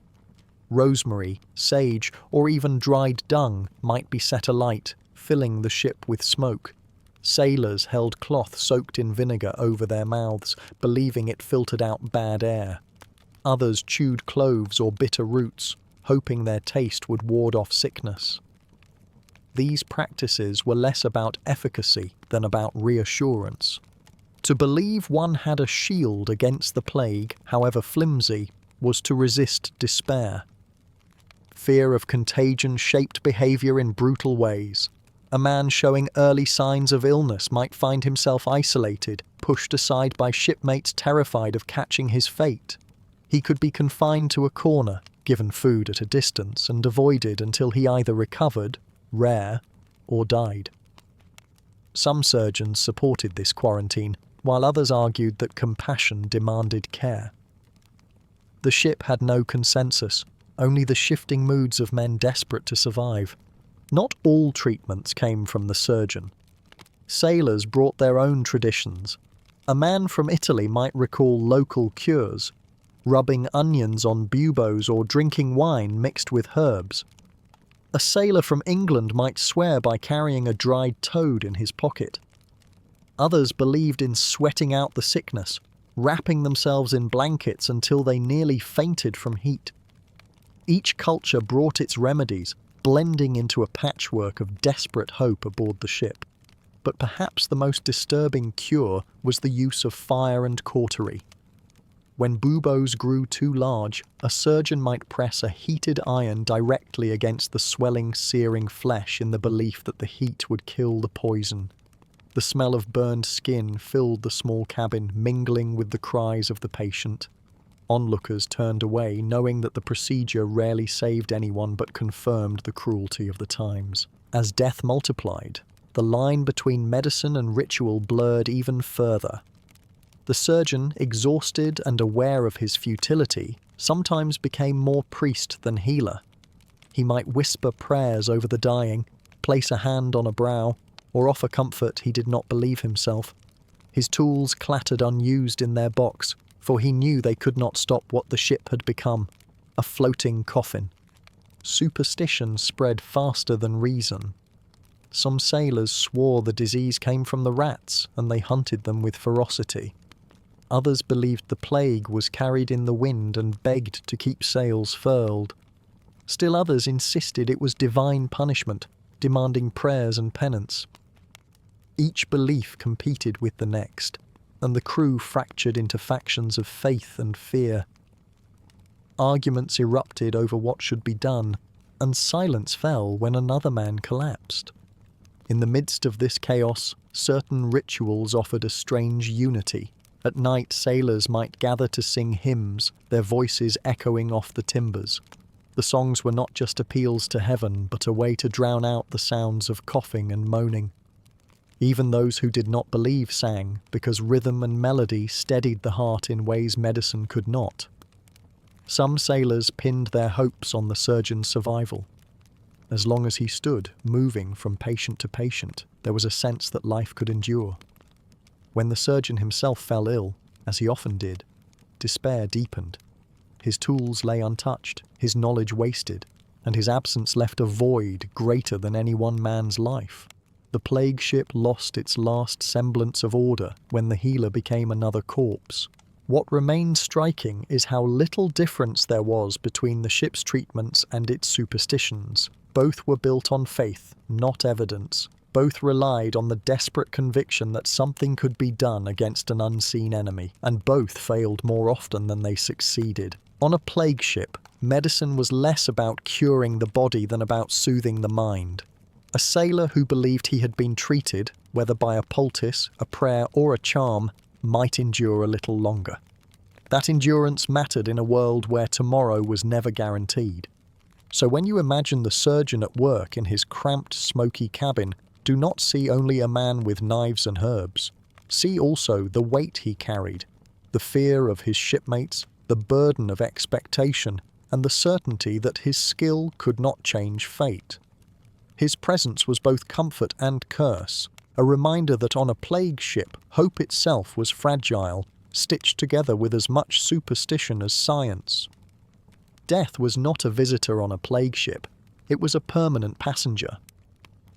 Rosemary, sage, or even dried dung might be set alight, filling the ship with smoke. Sailors held cloth soaked in vinegar over their mouths, believing it filtered out bad air. Others chewed cloves or bitter roots, hoping their taste would ward off sickness. These practices were less about efficacy than about reassurance. To believe one had a shield against the plague, however flimsy, was to resist despair. Fear of contagion shaped behaviour in brutal ways. A man showing early signs of illness might find himself isolated, pushed aside by shipmates terrified of catching his fate. He could be confined to a corner, given food at a distance, and avoided until he either recovered, rare, or died. Some surgeons supported this quarantine, while others argued that compassion demanded care. The ship had no consensus, only the shifting moods of men desperate to survive. Not all treatments came from the surgeon. Sailors brought their own traditions. A man from Italy might recall local cures, rubbing onions on buboes or drinking wine mixed with herbs. A sailor from England might swear by carrying a dried toad in his pocket. Others believed in sweating out the sickness, wrapping themselves in blankets until they nearly fainted from heat. Each culture brought its remedies, blending into a patchwork of desperate hope aboard the ship. But perhaps the most disturbing cure was the use of fire and cautery. When buboes grew too large, a surgeon might press a heated iron directly against the swelling, searing flesh in the belief that the heat would kill the poison. The smell of burned skin filled the small cabin, mingling with the cries of the patient. Onlookers turned away, knowing that the procedure rarely saved anyone but confirmed the cruelty of the times. As death multiplied, the line between medicine and ritual blurred even further. The surgeon, exhausted and aware of his futility, sometimes became more priest than healer. He might whisper prayers over the dying, place a hand on a brow, or offer comfort he did not believe himself. His tools clattered unused in their box, for he knew they could not stop what the ship had become, a floating coffin. Superstition spread faster than reason. Some sailors swore the disease came from the rats, and they hunted them with ferocity. Others believed the plague was carried in the wind and begged to keep sails furled. Still others insisted it was divine punishment, demanding prayers and penance. Each belief competed with the next, and the crew fractured into factions of faith and fear. Arguments erupted over what should be done, and silence fell when another man collapsed. In the midst of this chaos, certain rituals offered a strange unity. At night, sailors might gather to sing hymns, their voices echoing off the timbers. The songs were not just appeals to heaven, but a way to drown out the sounds of coughing and moaning. Even those who did not believe sang, because rhythm and melody steadied the heart in ways medicine could not. Some sailors pinned their hopes on the surgeon's survival. As long as he stood, moving from patient to patient, there was a sense that life could endure. When the surgeon himself fell ill, as he often did, despair deepened. His tools lay untouched, his knowledge wasted, and his absence left a void greater than any one man's life. The plague ship lost its last semblance of order when the healer became another corpse. What remained striking is how little difference there was between the ship's treatments and its superstitions. Both were built on faith, not evidence. Both relied on the desperate conviction that something could be done against an unseen enemy, and both failed more often than they succeeded. On a plague ship, medicine was less about curing the body than about soothing the mind. A sailor who believed he had been treated, whether by a poultice, a prayer, or a charm, might endure a little longer. That endurance mattered in a world where tomorrow was never guaranteed. So when you imagine the surgeon at work in his cramped, smoky cabin, do not see only a man with knives and herbs. See also the weight he carried, the fear of his shipmates, the burden of expectation, and the certainty that his skill could not change fate. His presence was both comfort and curse, a reminder that on a plague ship, hope itself was fragile, stitched together with as much superstition as science. Death was not a visitor on a plague ship, it was a permanent passenger.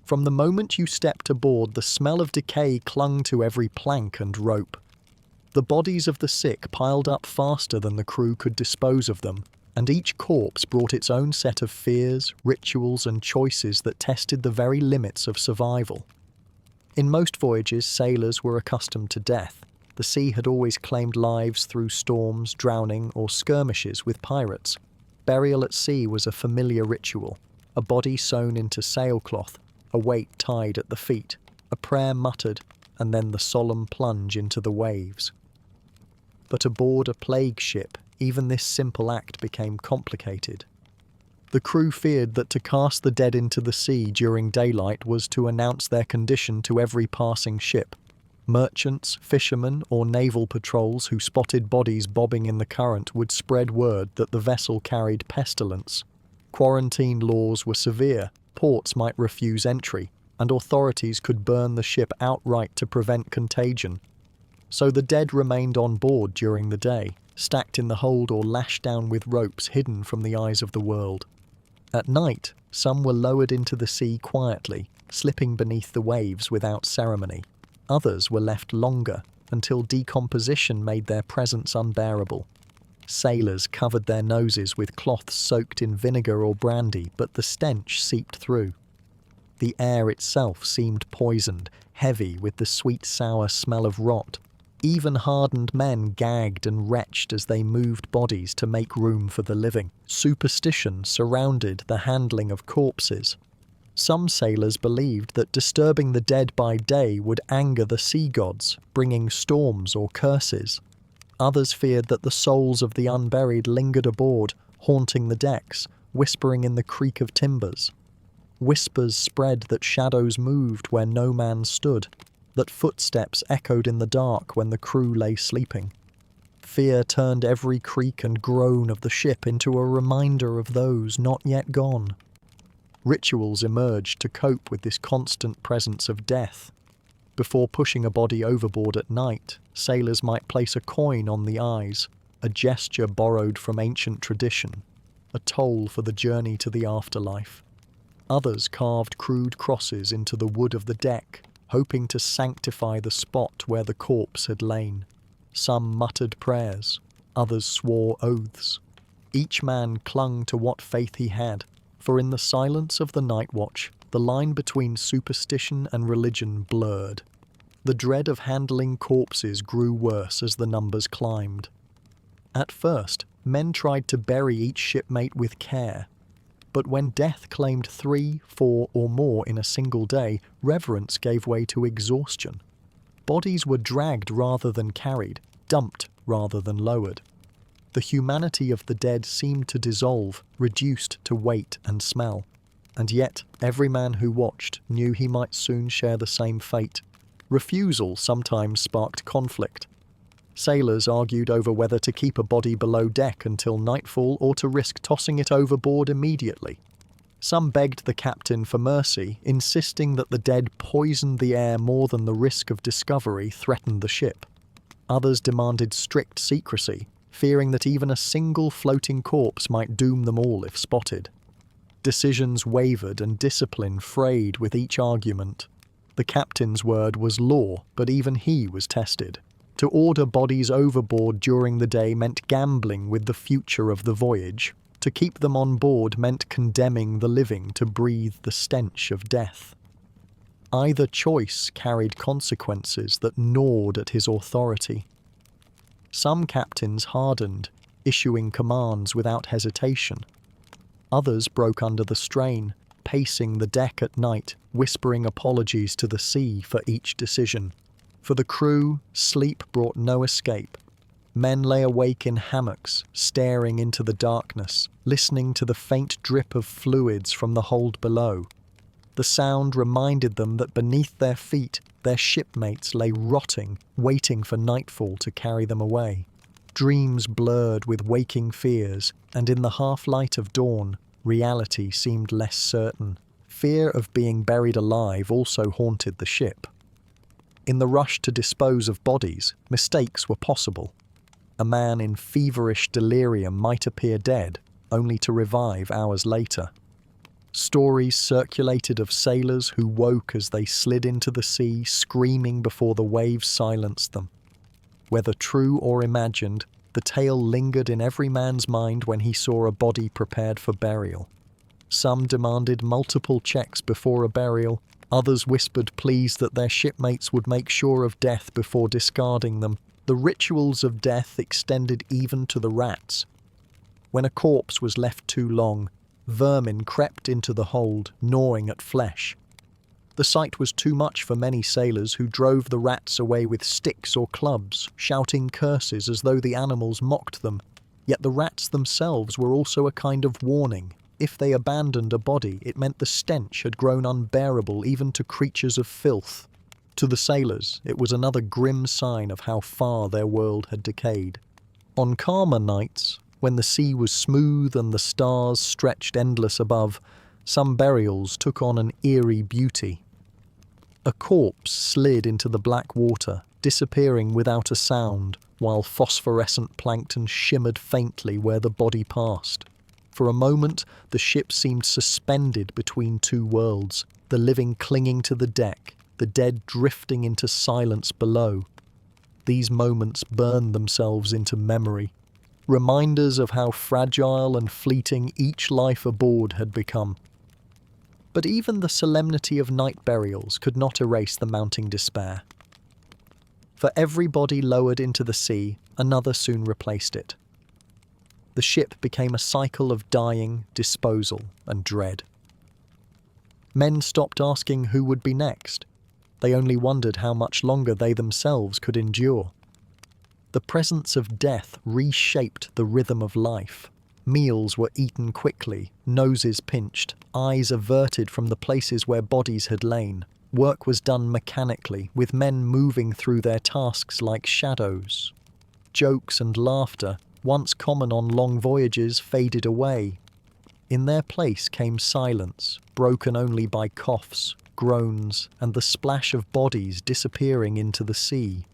From the moment you stepped aboard, the smell of decay clung to every plank and rope. The bodies of the sick piled up faster than the crew could dispose of them, and each corpse brought its own set of fears, rituals, and choices that tested the very limits of survival. In most voyages, sailors were accustomed to death. The sea had always claimed lives through storms, drowning, or skirmishes with pirates. Burial at sea was a familiar ritual, a body sewn into sailcloth, a weight tied at the feet, a prayer muttered, and then the solemn plunge into the waves. But aboard a plague ship, even this simple act became complicated. The crew feared that to cast the dead into the sea during daylight was to announce their condition to every passing ship. Merchants, fishermen, or naval patrols who spotted bodies bobbing in the current would spread word that the vessel carried pestilence. Quarantine laws were severe, ports might refuse entry, and authorities could burn the ship outright to prevent contagion. So the dead remained on board during the day, stacked in the hold or lashed down with ropes hidden from the eyes of the world. At night, some were lowered into the sea quietly, slipping beneath the waves without ceremony. Others were left longer, until decomposition made their presence unbearable. Sailors covered their noses with cloths soaked in vinegar or brandy, but the stench seeped through. The air itself seemed poisoned, heavy with the sweet sour smell of rot. Even hardened men gagged and retched as they moved bodies to make room for the living. Superstition surrounded the handling of corpses. Some sailors believed that disturbing the dead by day would anger the sea gods, bringing storms or curses. Others feared that the souls of the unburied lingered aboard, haunting the decks, whispering in the creak of timbers. Whispers spread that shadows moved where no man stood, that footsteps echoed in the dark when the crew lay sleeping. Fear turned every creak and groan of the ship into a reminder of those not yet gone. Rituals emerged to cope with this constant presence of death. Before pushing a body overboard at night, sailors might place a coin on the eyes, a gesture borrowed from ancient tradition, a toll for the journey to the afterlife. Others carved crude crosses into the wood of the deck, hoping to sanctify the spot where the corpse had lain. Some muttered prayers, others swore oaths. Each man clung to what faith he had, for in the silence of the night watch, the line between superstition and religion blurred. The dread of handling corpses grew worse as the numbers climbed. At first, men tried to bury each shipmate with care. But when death claimed 3, 4, or more in a single day, reverence gave way to exhaustion. Bodies were dragged rather than carried, dumped rather than lowered. The humanity of the dead seemed to dissolve, reduced to weight and smell. And yet, every man who watched knew he might soon share the same fate. Refusal sometimes sparked conflict. Sailors argued over whether to keep a body below deck until nightfall or to risk tossing it overboard immediately. Some begged the captain for mercy, insisting that the dead poisoned the air more than the risk of discovery threatened the ship. Others demanded strict secrecy, fearing that even a single floating corpse might doom them all if spotted. Decisions wavered and discipline frayed with each argument. The captain's word was law, but even he was tested. To order bodies overboard during the day meant gambling with the future of the voyage. To keep them on board meant condemning the living to breathe the stench of death. Either choice carried consequences that gnawed at his authority. Some captains hardened, issuing commands without hesitation. Others broke under the strain, pacing the deck at night, whispering apologies to the sea for each decision. For the crew, sleep brought no escape. Men lay awake in hammocks, staring into the darkness, listening to the faint drip of fluids from the hold below. The sound reminded them that beneath their feet, their shipmates lay rotting, waiting for nightfall to carry them away. Dreams blurred with waking fears, and in the half-light of dawn, reality seemed less certain. Fear of being buried alive also haunted the ship. In the rush to dispose of bodies, mistakes were possible. A man in feverish delirium might appear dead, only to revive hours later. Stories circulated of sailors who woke as they slid into the sea, screaming before the waves silenced them. Whether true or imagined, the tale lingered in every man's mind when he saw a body prepared for burial. Some demanded multiple checks before a burial, others whispered pleas that their shipmates would make sure of death before discarding them. The rituals of death extended even to the rats. When a corpse was left too long, vermin crept into the hold, gnawing at flesh. The sight was too much for many sailors who drove the rats away with sticks or clubs, shouting curses as though the animals mocked them. Yet the rats themselves were also a kind of warning. If they abandoned a body, it meant the stench had grown unbearable even to creatures of filth. To the sailors, it was another grim sign of how far their world had decayed. On calmer nights, when the sea was smooth and the stars stretched endless above, some burials took on an eerie beauty. A corpse slid into the black water, disappearing without a sound, while phosphorescent plankton shimmered faintly where the body passed. For a moment, the ship seemed suspended between two worlds, the living clinging to the deck, the dead drifting into silence below. These moments burned themselves into memory, reminders of how fragile and fleeting each life aboard had become. But even the solemnity of night burials could not erase the mounting despair. For every body lowered into the sea, another soon replaced it. The ship became a cycle of dying, disposal, and dread. Men stopped asking who would be next. They only wondered how much longer they themselves could endure. The presence of death reshaped the rhythm of life. Meals were eaten quickly, noses pinched, eyes averted from the places where bodies had lain. Work was done mechanically, with men moving through their tasks like shadows. Jokes and laughter, once common on long voyages, faded away. In their place came silence, broken only by coughs, groans, and the splash of bodies disappearing into the sea.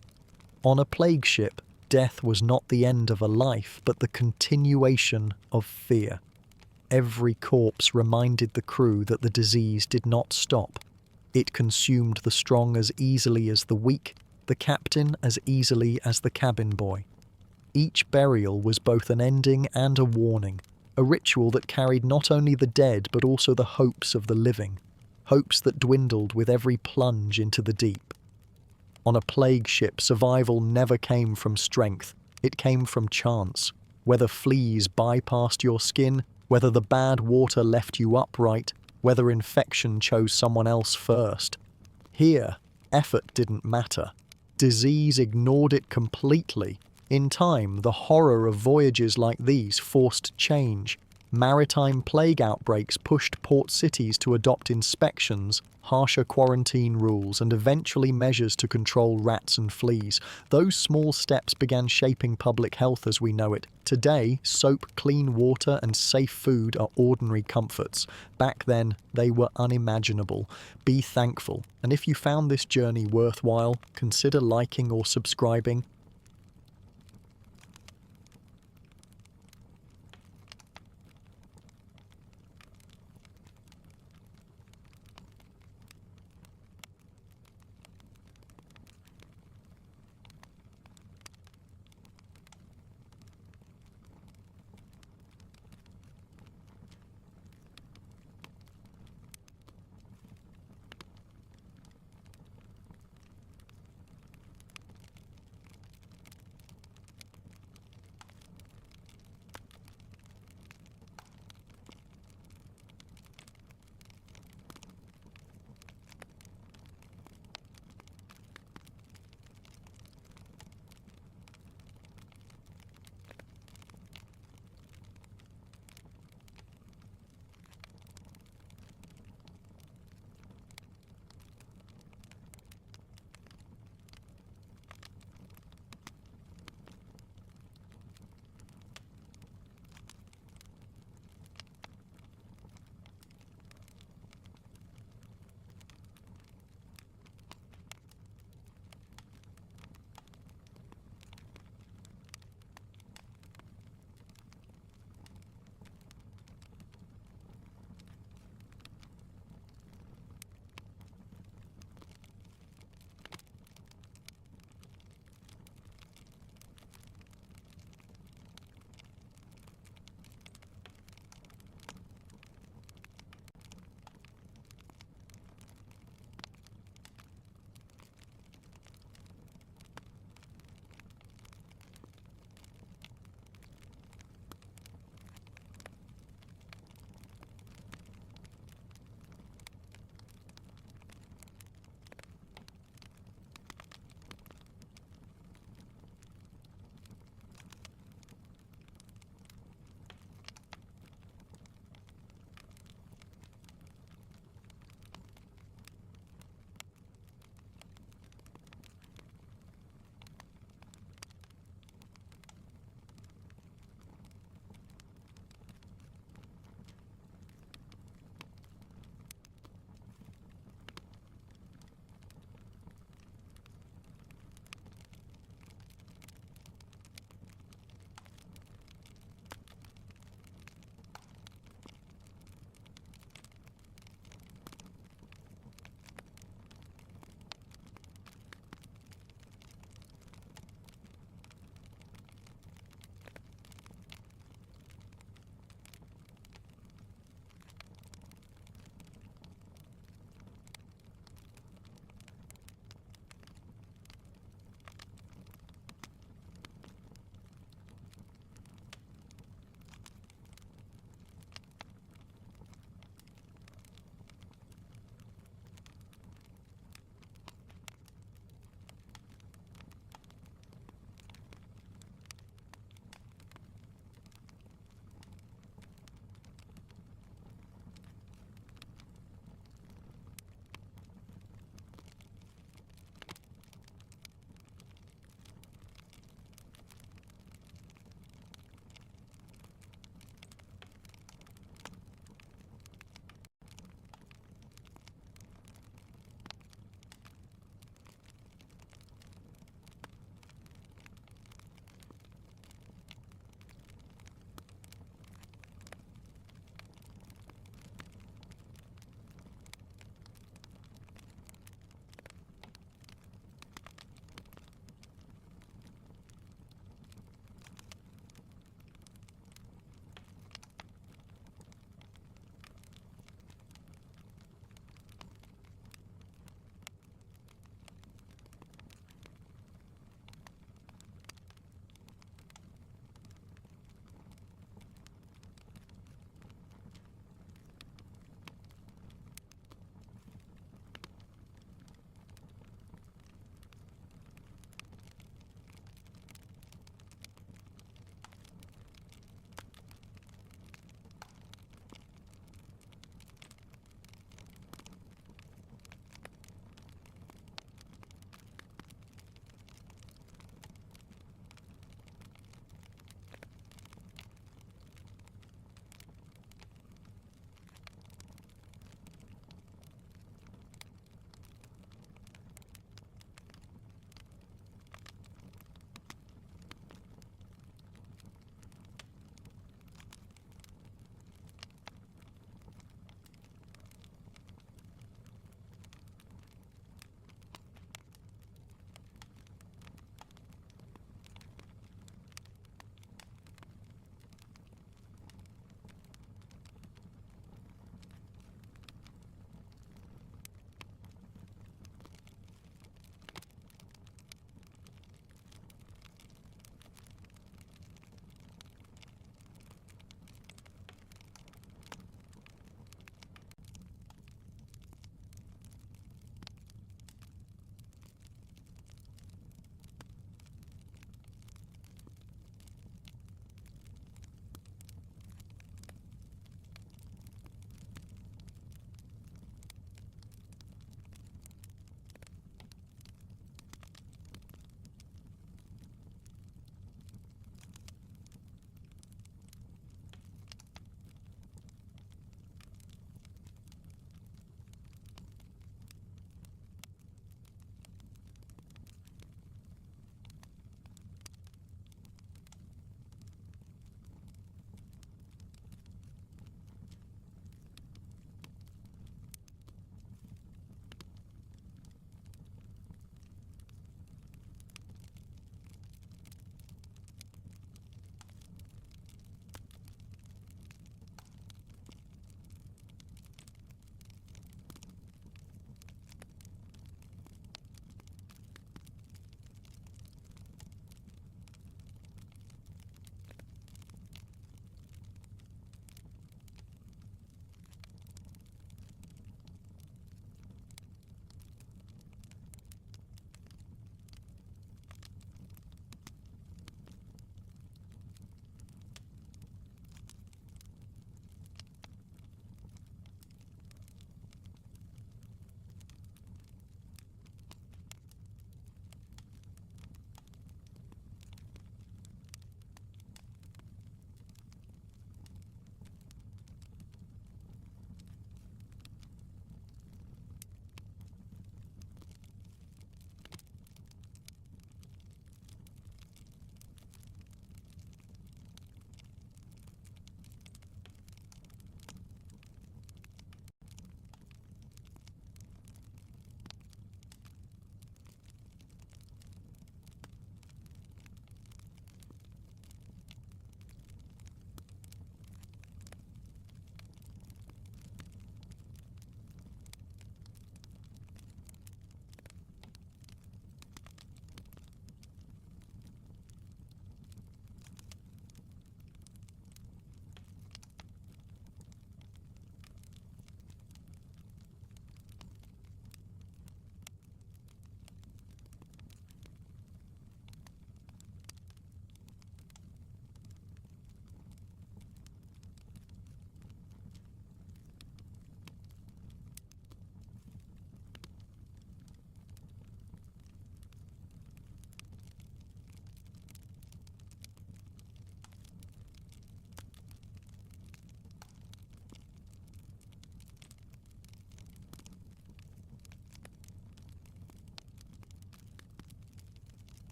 On a plague ship, death was not the end of a life, but the continuation of fear. Every corpse reminded the crew that the disease did not stop. It consumed the strong as easily as the weak, the captain as easily as the cabin boy. Each burial was both an ending and a warning, a ritual that carried not only the dead but also the hopes of the living, hopes that dwindled with every plunge into the deep. On a plague ship, survival never came from strength, it came from chance. Whether fleas bypassed your skin, whether the bad water left you upright, whether infection chose someone else first. Here, effort didn't matter. Disease ignored it completely. In time, the horror of voyages like these forced change. Maritime plague outbreaks pushed port cities to adopt inspections, harsher quarantine rules, and eventually measures to control rats and fleas. Those small steps began shaping public health as we know it. Today, soap, clean water, and safe food are ordinary comforts. Back then, they were unimaginable. Be thankful, and if you found this journey worthwhile, consider liking or subscribing.